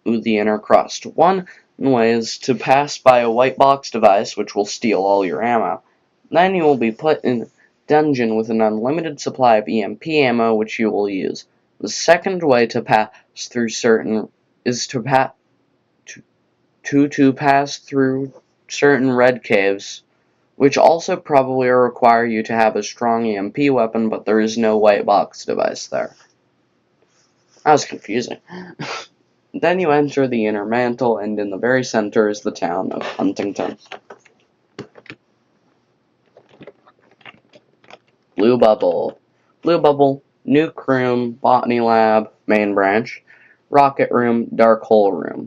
the inner crust. One way is to pass by a white box device, which will steal all your ammo. Then you will be put in a dungeon with an unlimited supply of EMP ammo, which you will use. The second way to pass through pass through certain red caves, which also probably require you to have a strong EMP weapon, but there is no white box device there. That was confusing. Then you enter the inner mantle, and in the very center is the town of Huntington. Blue bubble. Blue bubble, nuke room, botany lab, main branch, rocket room, dark hole room.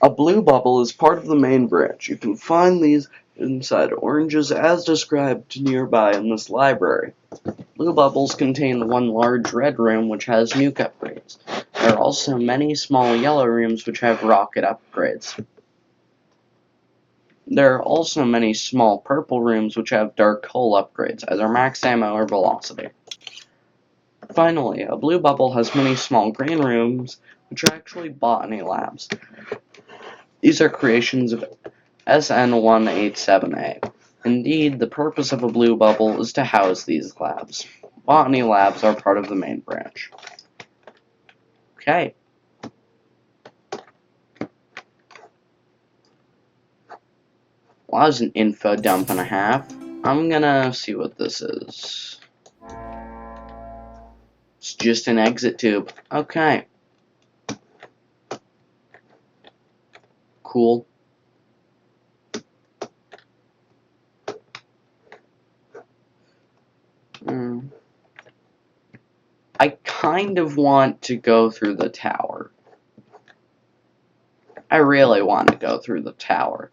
A blue bubble is part of the main branch. You can find these inside oranges as described nearby in this library. Blue bubbles contain one large red room which has nuke upgrades. There are also many small yellow rooms which have rocket upgrades. There are also many small purple rooms which have dark hole upgrades, either max ammo or velocity. Finally, a blue bubble has many small green rooms which are actually botany labs. These are creations of SN187A. Indeed, the purpose of a blue bubble is to house these labs. Botany labs are part of the main branch. Okay. Well, that was an info dump and a half. I'm gonna see what this is. It's just an exit tube. Okay. Cool. I kind of want to go through the tower. I really want to go through the tower.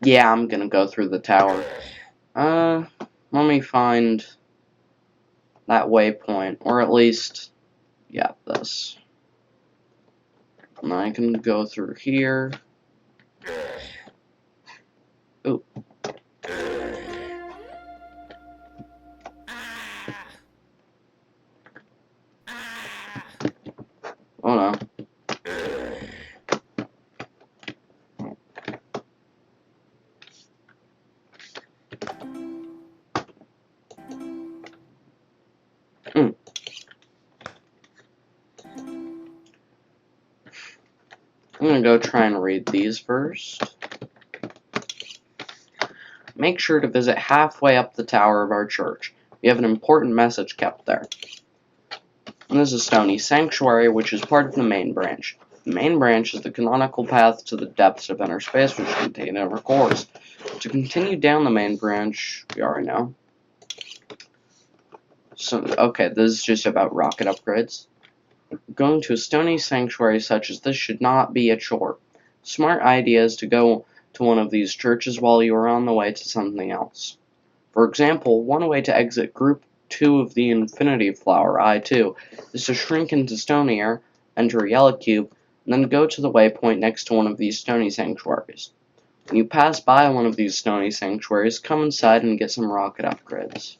Yeah, I'm gonna go through the tower. Let me find that waypoint, or at least, yeah, this. And I can go through here. Ooh. Oh no. I'm gonna go try and read these first. Make sure to visit halfway up the tower of our church. We have an important message kept there. And this is Stony Sanctuary, which is part of the main branch. The main branch is the canonical path to the depths of inner space, which contain inner cores. To continue down the main branch, we already know. So, okay, this is just about rocket upgrades. Going to a stony sanctuary such as this should not be a chore. Smart idea is to go to one of these churches while you are on the way to something else. For example, one way to exit Group 2 of the Infinity Flower, I-2, is to shrink into stony air, enter a yellow cube, and then go to the waypoint next to one of these stony sanctuaries. When you pass by one of these stony sanctuaries, come inside and get some rocket upgrades.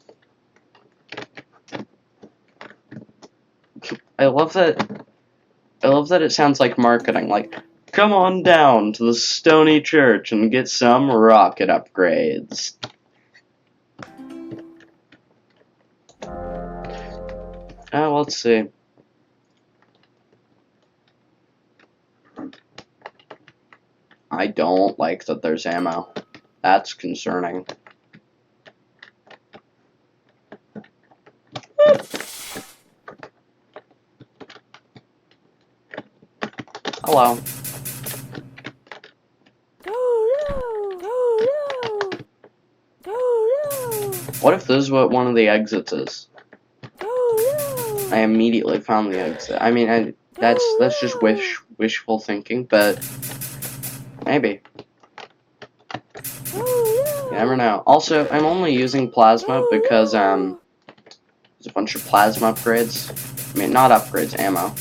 I love that it sounds like marketing, like, come on down to the Stony Church and get some rocket upgrades. Let's see. I don't like that there's ammo. That's concerning. Hello. What if this is what one of the exits is? I immediately found the exit. I mean, that's just wishful thinking, but maybe. You never know. Also, I'm only using plasma because there's a bunch of plasma upgrades. I mean, not upgrades, ammo.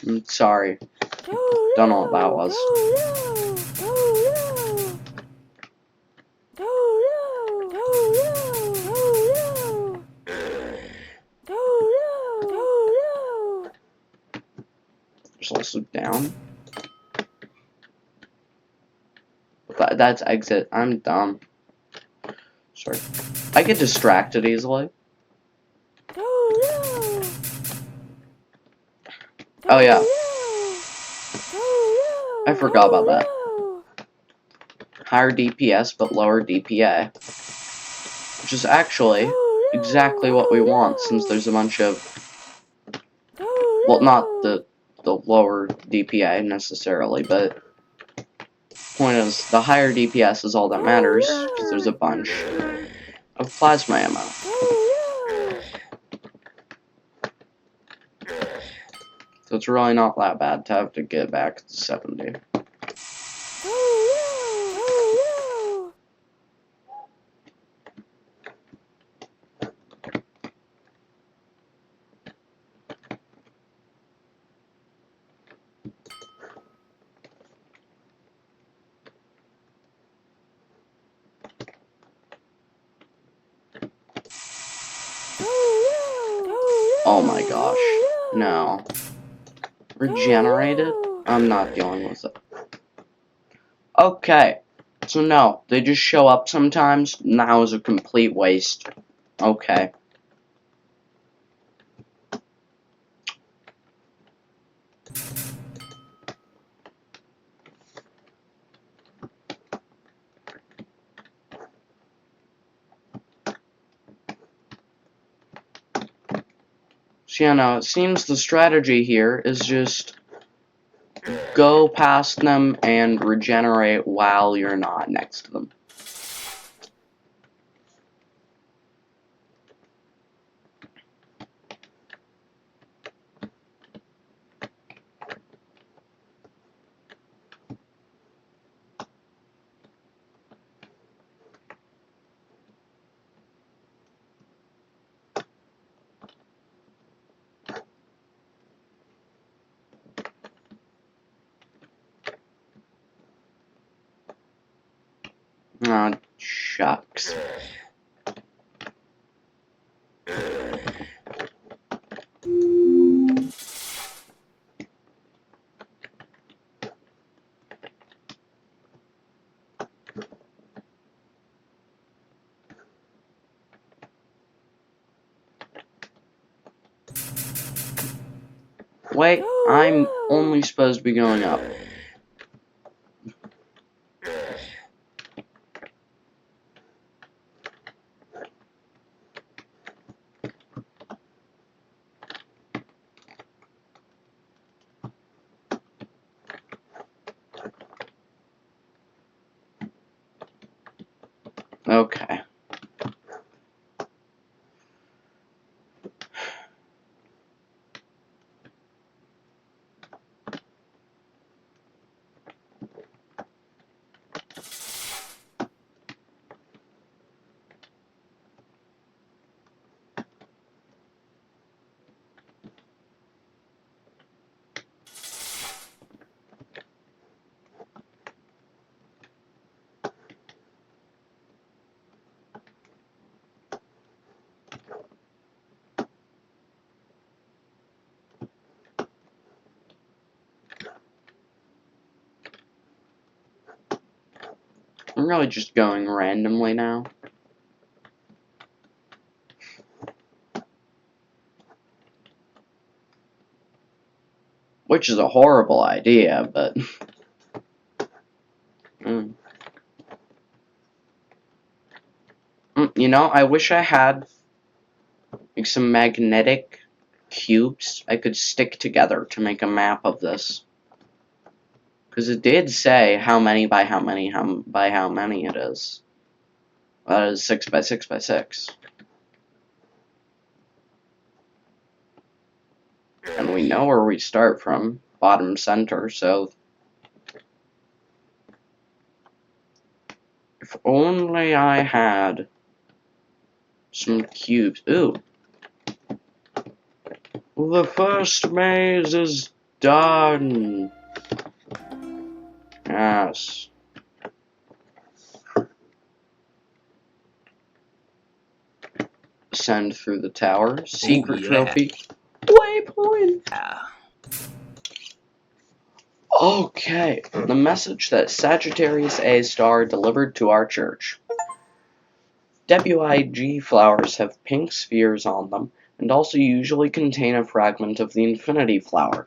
I'm sorry. Don't know what that was. There's also down. That's exit. I'm dumb. Sorry. I get distracted easily. Oh yeah. I forgot about that. Higher DPS but lower DPA. Which is actually exactly what we want, since there's a bunch of... Well, not the lower DPA necessarily, but... Point is, the higher DPS is all that matters, because there's a bunch of plasma ammo. So it's really not that bad to have to get back to 70. Oh my gosh. No. Regenerated? I'm not dealing with it. Okay. So no, they just show up sometimes, and that was a complete waste. Okay. So yeah, no, it seems the strategy here is just go past them and regenerate while you're not next to them. Aw, shucks. Wait, I'm only supposed to be going up. Okay. I'm really just going randomly now. Which is a horrible idea, but... You know, I wish I had like some magnetic cubes I could stick together to make a map of this. Because it did say how many by how many by how many it is. That is 6 by 6 by 6. And we know where we start from, bottom center, so... If only I had some cubes. Ooh. The first maze is done. Yes. Ascend through the tower. Secret trophy. Waypoint. Yeah. Okay. The message that Sagittarius A star delivered to our church. WIG flowers have pink spheres on them, and also usually contain a fragment of the infinity flower.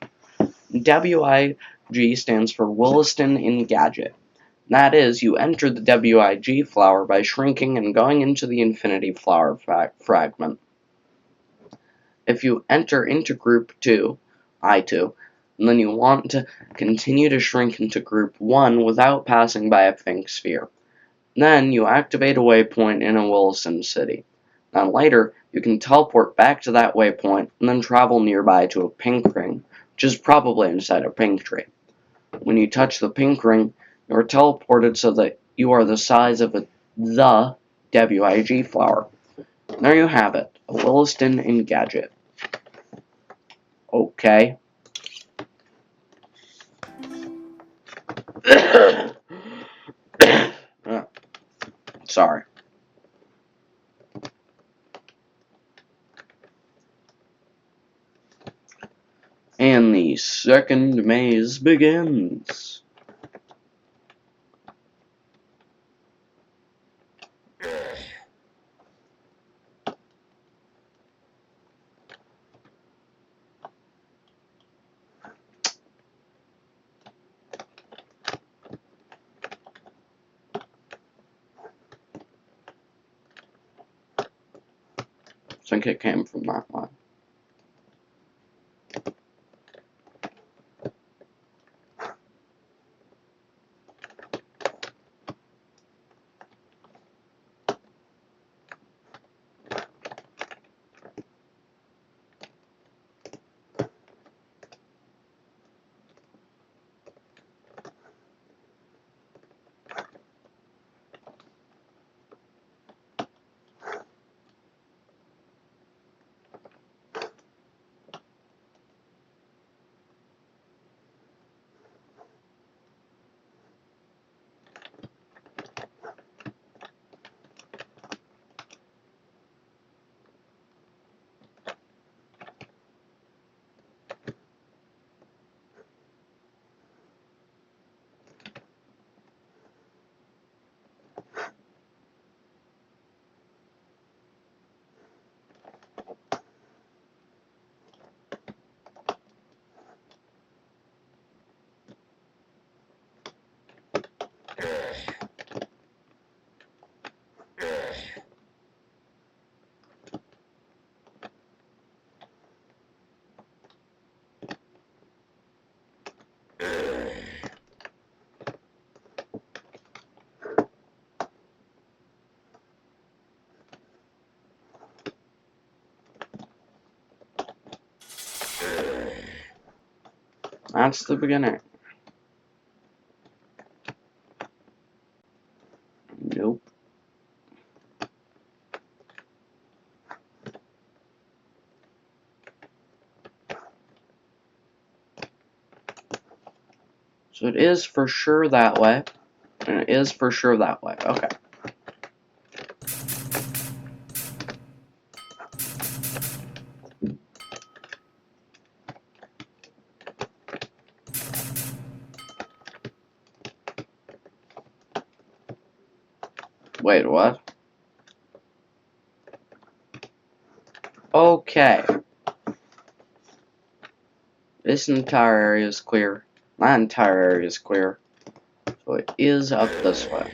WIG stands for Williston Engadget. That is, you enter the WIG flower by shrinking and going into the infinity flower fragment. If you enter into group 2, I2, and then you want to continue to shrink into group 1 without passing by a pink sphere. Then you activate a waypoint in a Williston city. Then later, you can teleport back to that waypoint and then travel nearby to a pink ring, which is probably inside a pink tree. When you touch the pink ring, you are teleported so that you are the size of the WIG flower. There you have it, a Williston Engadget. Okay. Sorry. And the second maze begins. I think it came from that one. That's the beginning. Nope. So it is for sure that way. And it is for sure that way. Okay. Wait, what? Okay. This entire area is clear. That entire area is clear. So it is up this way.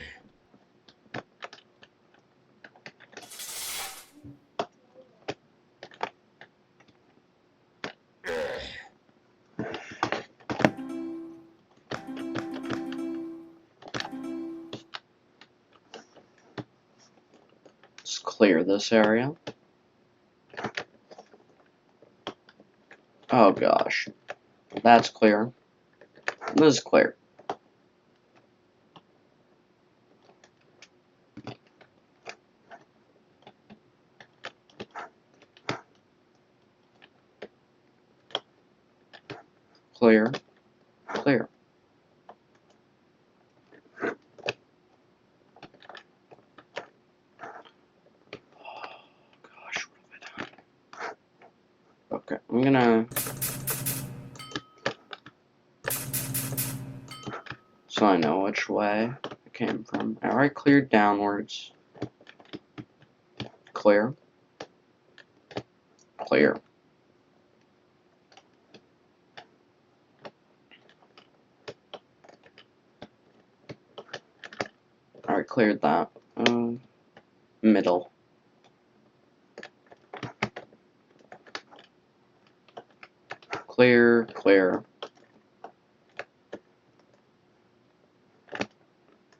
Let's clear this area. Oh gosh. That's clear. This is clear. Clear. Clear. Gosh, what have I done? Okay, I'm gonna... So I know which way I came from. I already cleared downwards. Clear. Clear. Alright, cleared that. Middle. Clear, clear.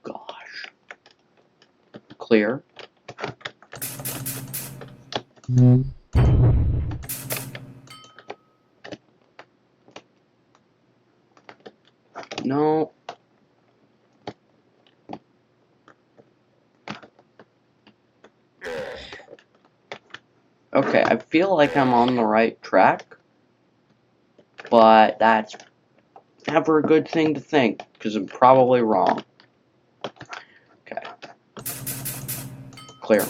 Gosh. Clear. No. Okay, I feel like I'm on the right track, but that's never a good thing to think, because I'm probably wrong. Okay. Clear.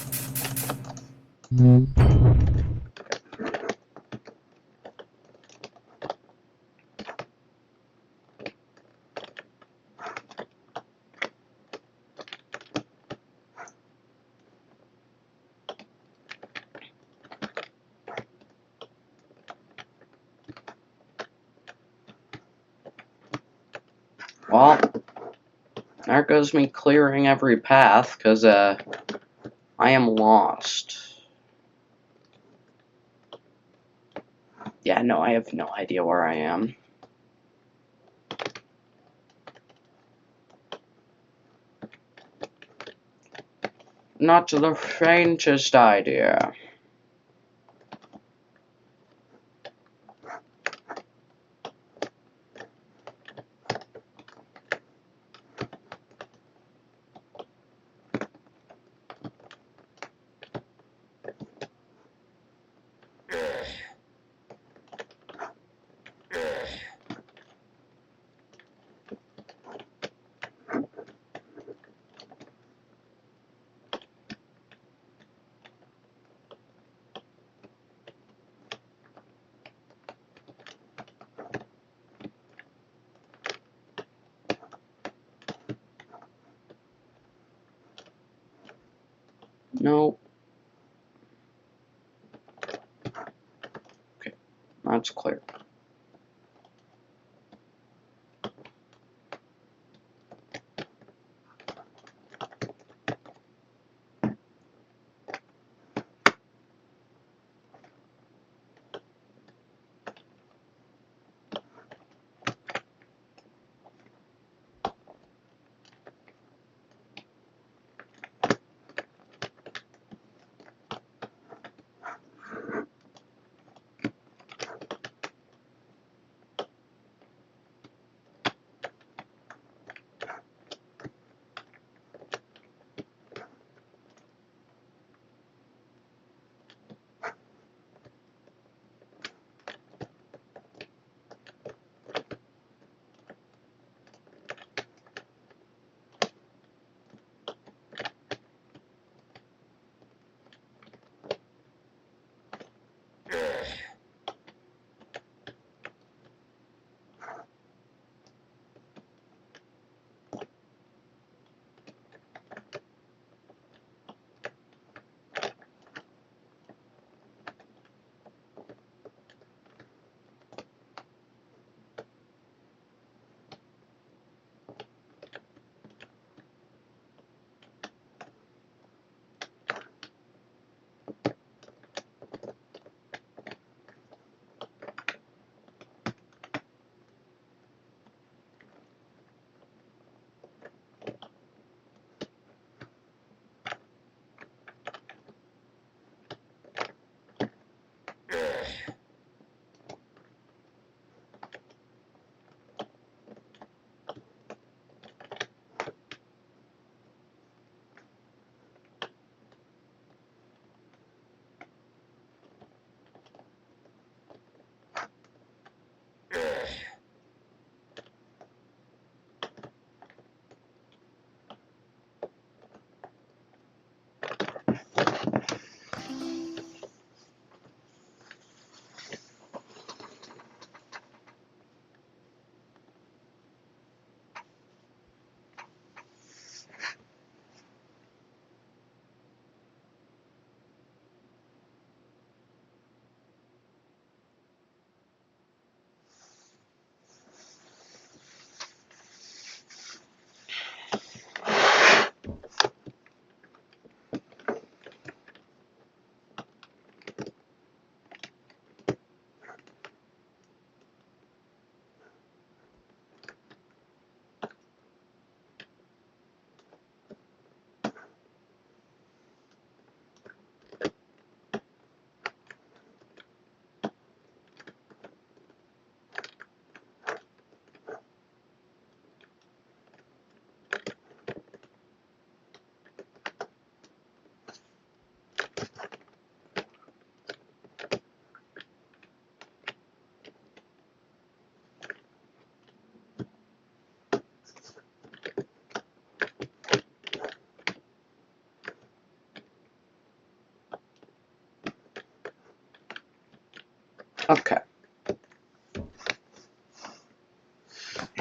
Well, there goes me clearing every path, because, I am lost. Yeah, no, I have no idea where I am. Not the faintest idea. No. Okay, that's clear.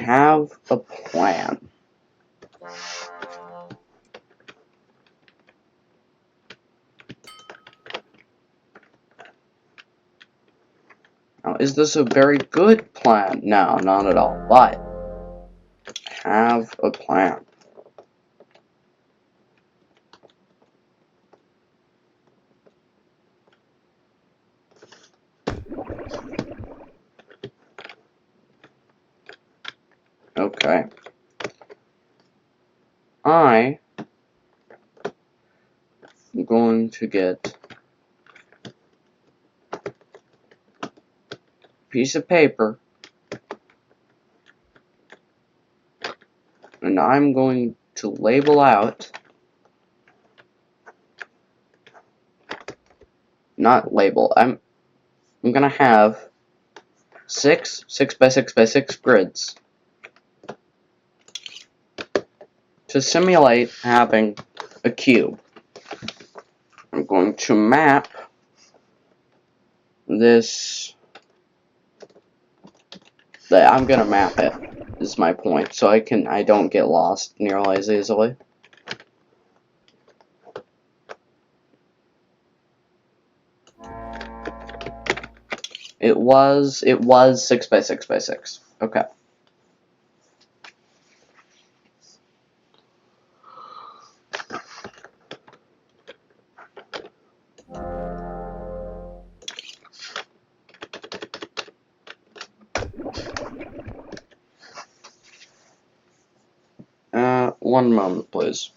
have a plan. Now, is this a very good plan? No, not at all, but I have a plan. Okay. I am going to get a piece of paper, and I'm going to label out, not label, I'm gonna have 6 by 6 by 6 grids to simulate having a cube. I'm going to map this. I'm gonna map it, is my point, so I don't get lost nearly as easily. It was 6 by 6 by 6. Okay. One moment, please.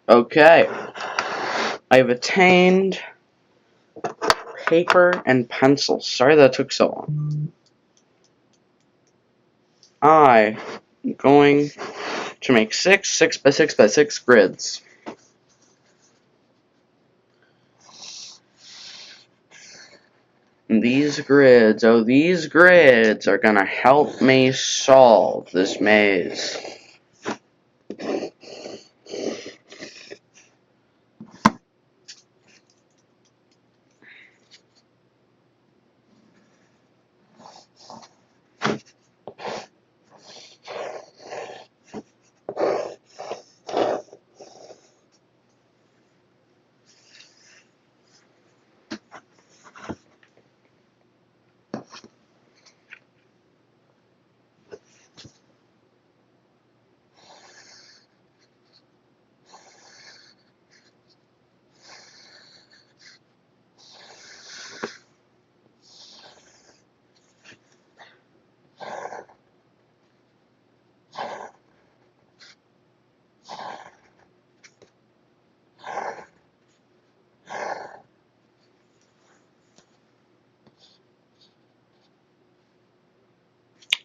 Okay. I have attained paper and pencil. Sorry that took so long. I'm going to make 6 by 6 by 6 grids. And these grids are gonna help me solve this maze.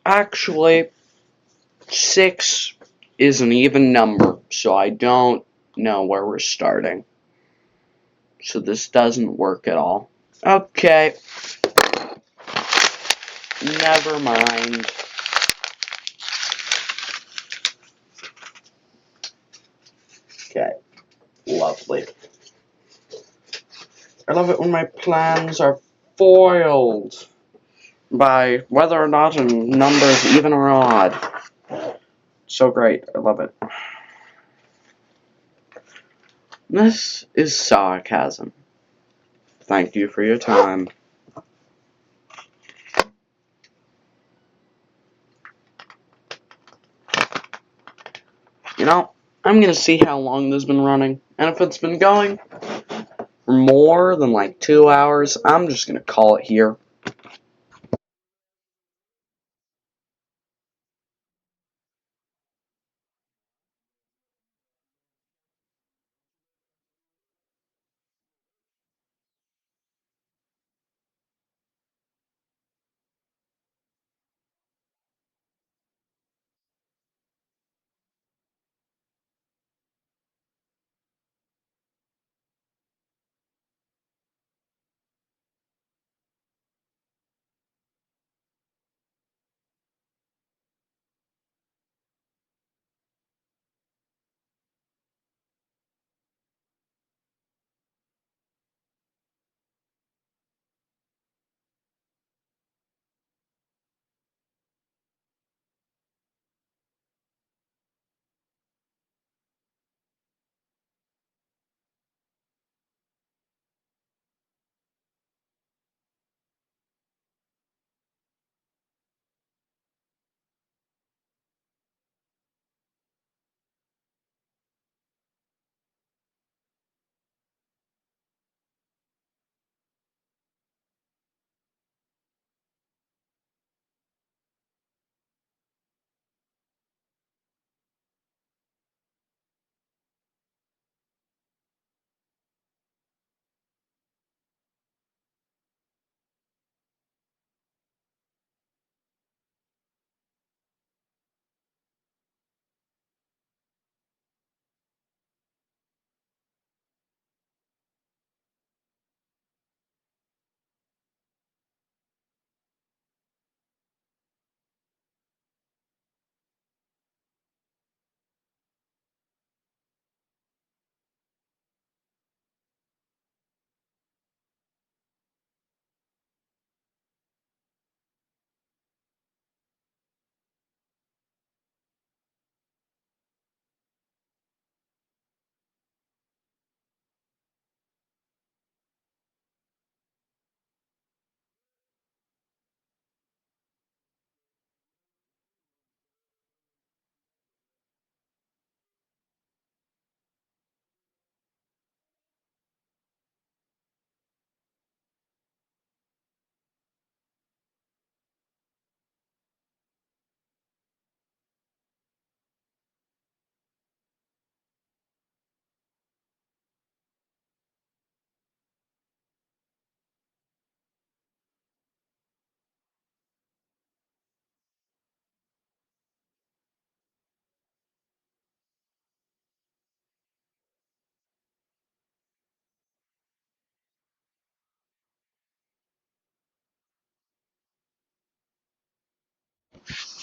Actually, 6 is an even number, so I don't know where we're starting. So this doesn't work at all. Okay. Never mind. Okay. Lovely. I love it when my plans are foiled by whether or not a number is even or odd. So great. I love it. This is sarcasm. Thank you for your time. You know, I'm gonna see how long this has been running, and if it's been going for more than like 2 hours, I'm just gonna call it here.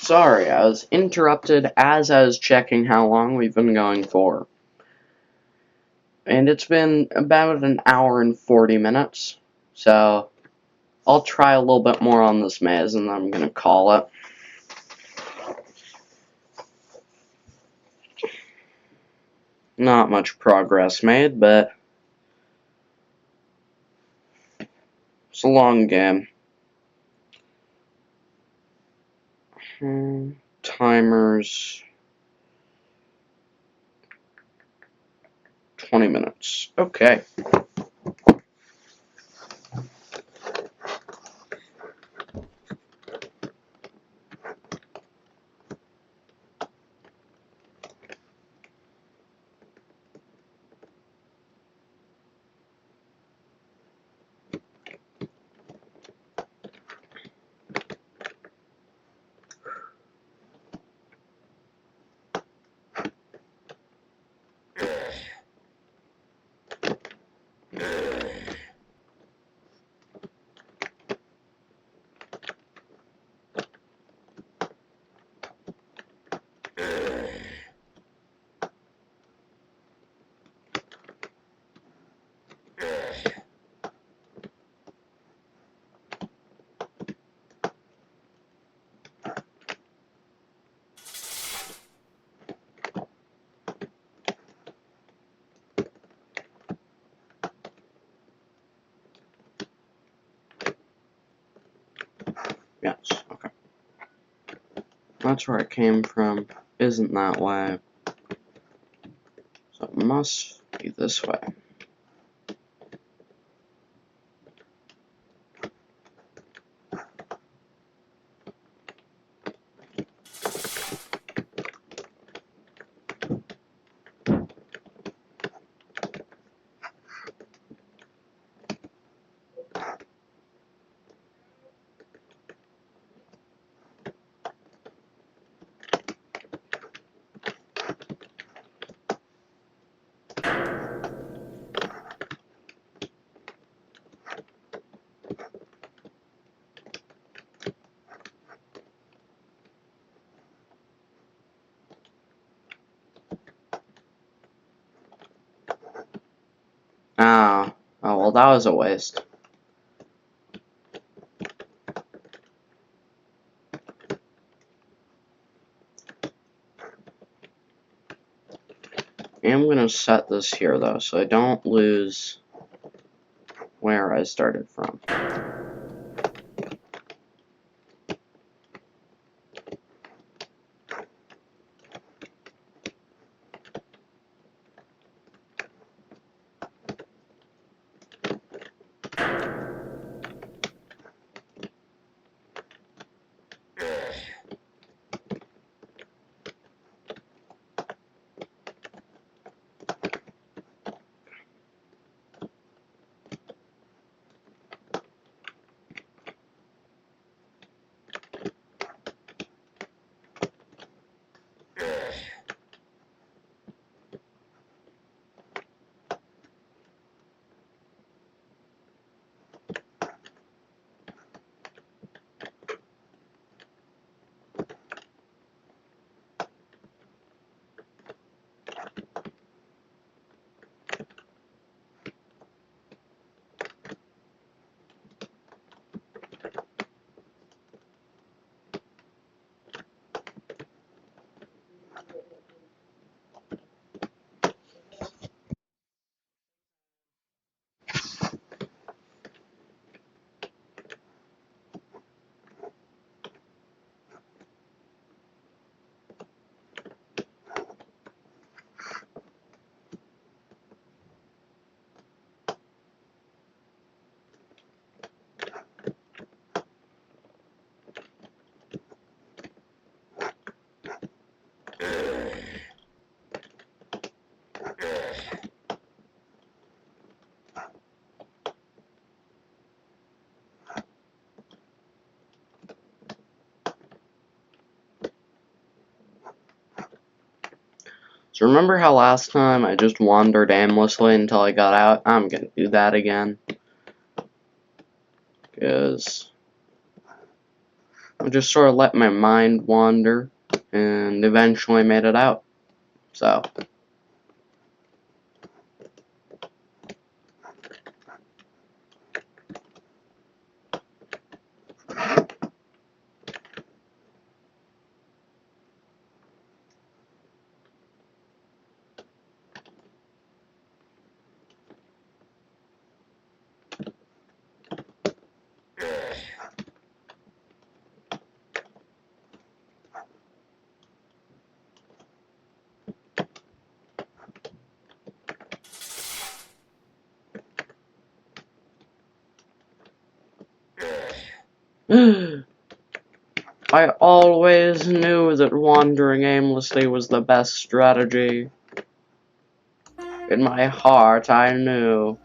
Sorry, I was interrupted as I was checking how long we've been going for. And it's been about an hour and 40 minutes. So, I'll try a little bit more on this maze and then I'm gonna call it. Not much progress made, but it's a long game. Timers. 20 minutes. Okay. Yes, okay. That's where it came from. Isn't that way? So it must be this way. Oh, well, that was a waste. I'm gonna set this here, though, so I don't lose where I started from. So remember how last time I just wandered aimlessly until I got out? I'm gonna do that again. Because I just sort of let my mind wander, and eventually made it out. So. I always knew that wandering aimlessly was the best strategy. In my heart, I knew.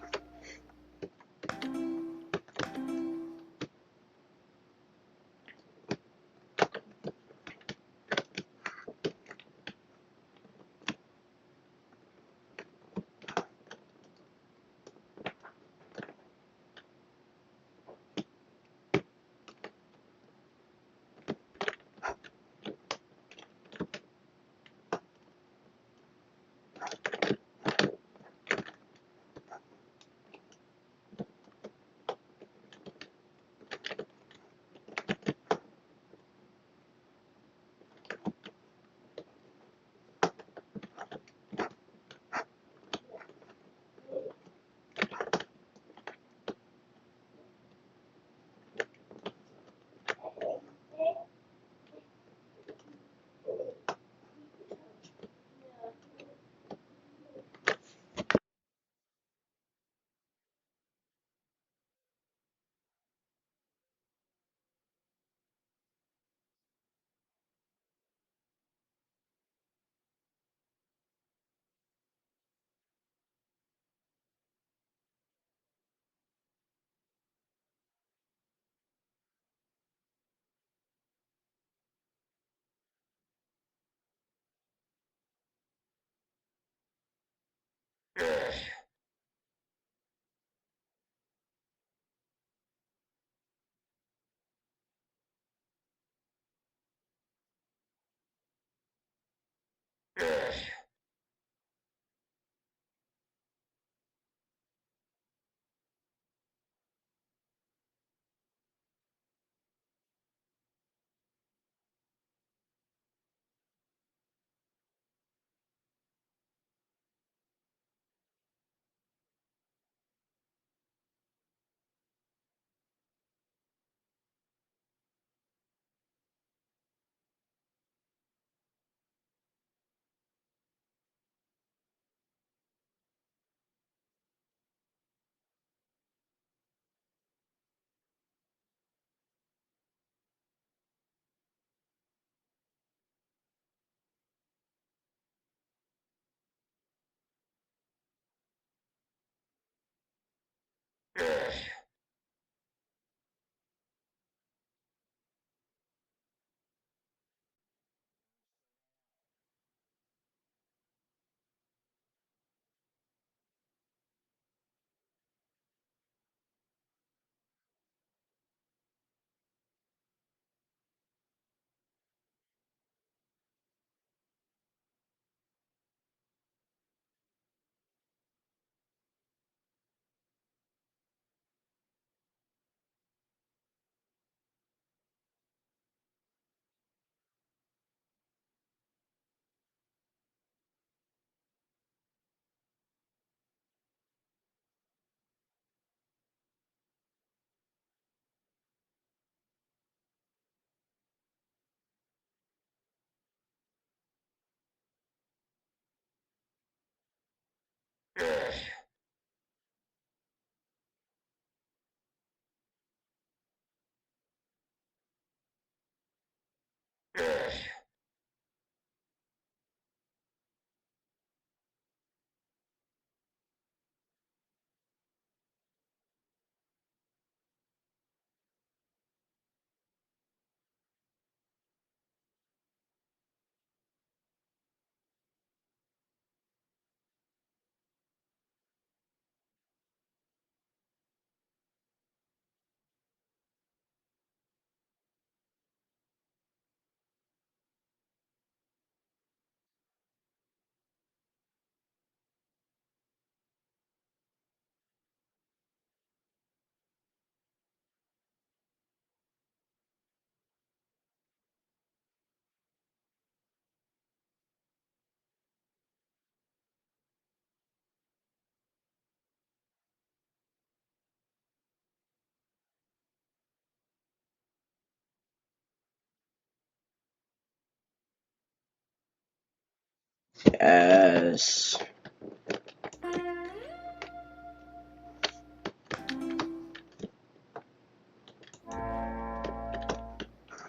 Yes.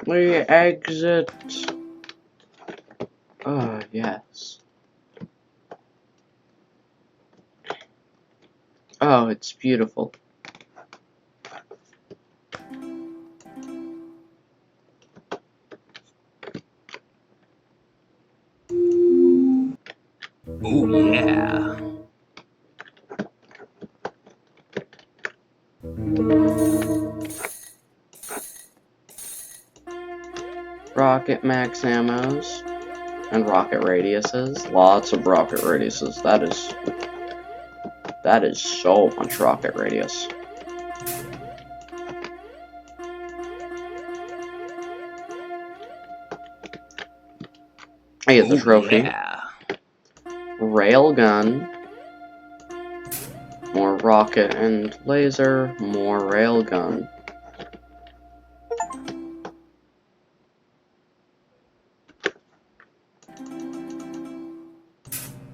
We exit. Oh, yes. Oh, it's beautiful. Oh, yeah. Rocket max ammos and rocket radiuses. Lots of rocket radiuses. That is so much rocket radius. I get the Oh, trophy. yeah. Railgun. More rocket and laser. More railgun.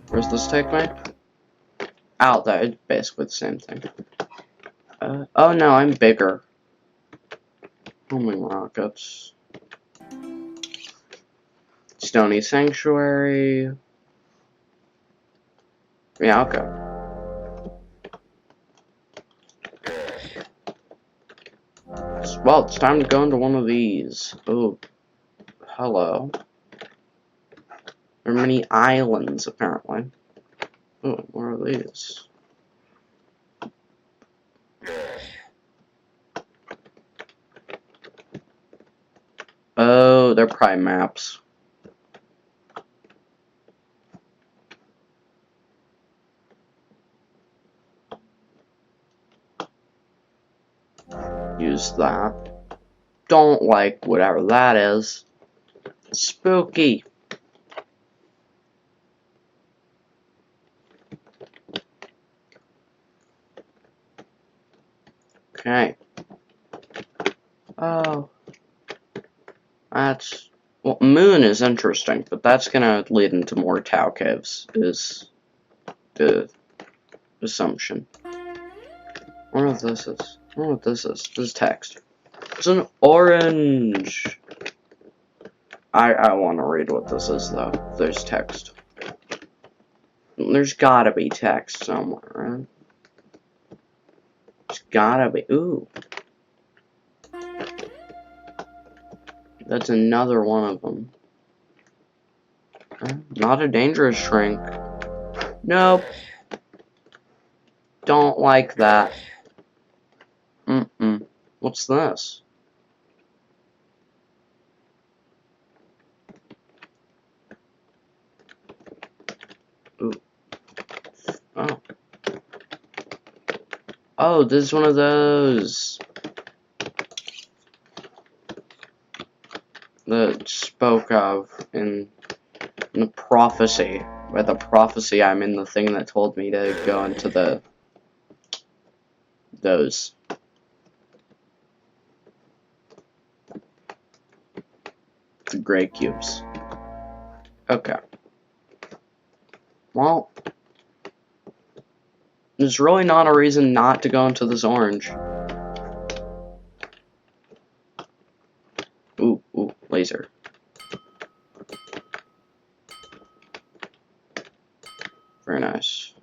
Where's this take me? Out there. It's basically the same thing. Oh no, I'm bigger. Homing rockets. Stony Sanctuary. Yeah, okay. Well, it's time to go into one of these. Oh, hello. There are many islands, apparently. Oh, what are these? Oh, they're prime maps. Use that. Don't like whatever that is. Spooky. Okay. Oh. That's... Well, moon is interesting, but that's gonna lead into more Tau caves, is the assumption. I wonder what this is. I wonder what this is. This is text. It's an orange. I want to read what this is, though. There's text. There's gotta be text somewhere, right? There's gotta be. Ooh. That's another one of them. Not a dangerous shrink. Nope. Don't like that. Mm-mm. What's this? Ooh. Oh. Oh, this is one of those that spoke of in the prophecy. By the prophecy, I mean the thing that told me to go into those. The gray cubes. Okay. Well, there's really not a reason not to go into this orange. Ooh, laser. Very nice.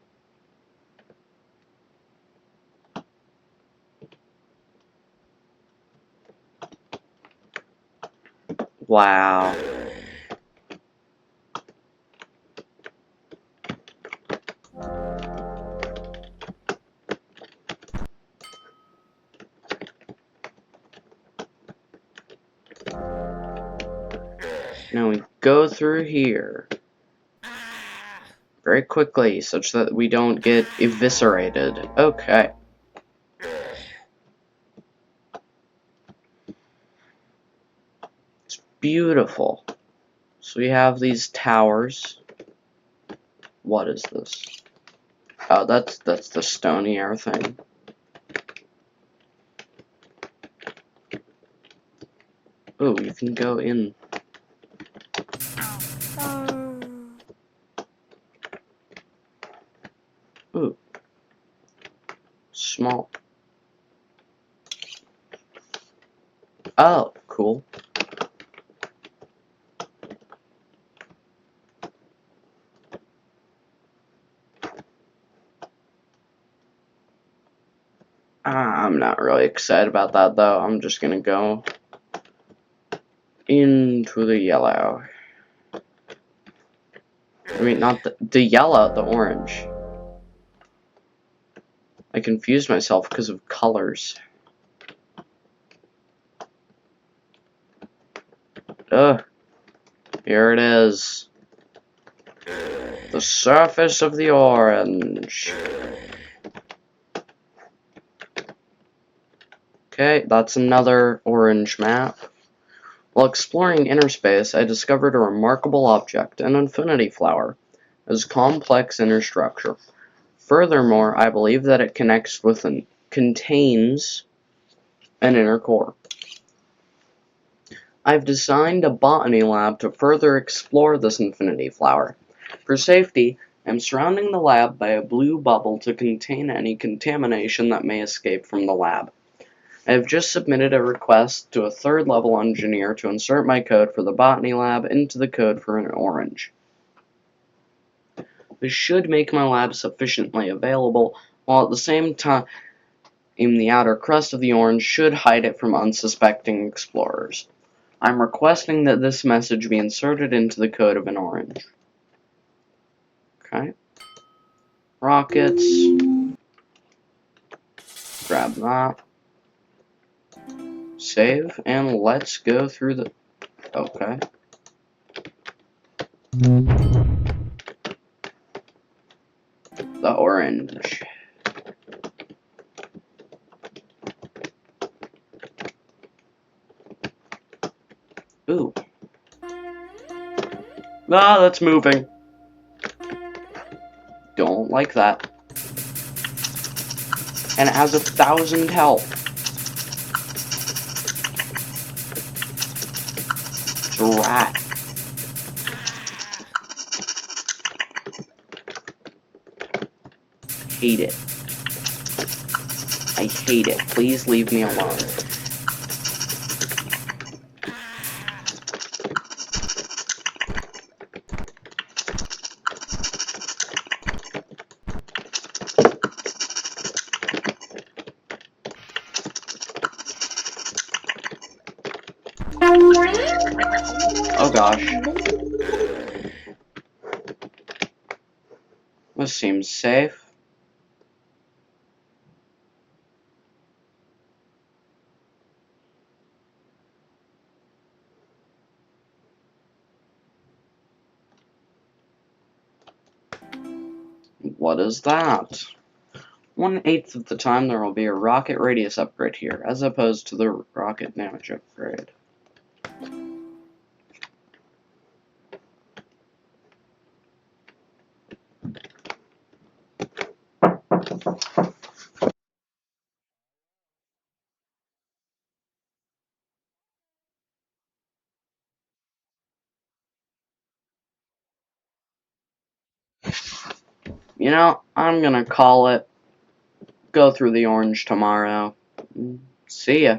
Wow. Now we go through here very quickly, such that we don't get eviscerated. Okay. It's beautiful. So we have these towers. What is this? Oh, that's the stony air thing. Oh, you can go in. Ooh. Small. Oh, cool. I'm not really excited about that, though. I'm just gonna go into the yellow. I mean, not the yellow, the orange. I confused myself because of colors. Ugh. Here it is. The surface of the orange. Okay, that's another orange map. While exploring inner space, I discovered a remarkable object, an infinity flower. Its complex inner structure. Furthermore, I believe that it contains an inner core. I've designed a botany lab to further explore this infinity flower. For safety, I'm surrounding the lab by a blue bubble to contain any contamination that may escape from the lab. I have just submitted a request to a third-level engineer to insert my code for the botany lab into the code for an orange. This should make my lab sufficiently available, while at the same time the outer crust of the orange should hide it from unsuspecting explorers. I'm requesting that this message be inserted into the code of an orange. Okay. Rockets. Grab that. Save, and let's go through the... Okay. The orange. Ooh. Ah, that's moving. Don't like that. And it has 1,000 health. It's a rat. Hate it. I hate it. Please leave me alone. Oh gosh. This seems safe. What is that? 1/8 of the time there will be a rocket radius upgrade here, as opposed to the rocket damage upgrade. You know, I'm gonna call it. Go through the orange tomorrow. See ya.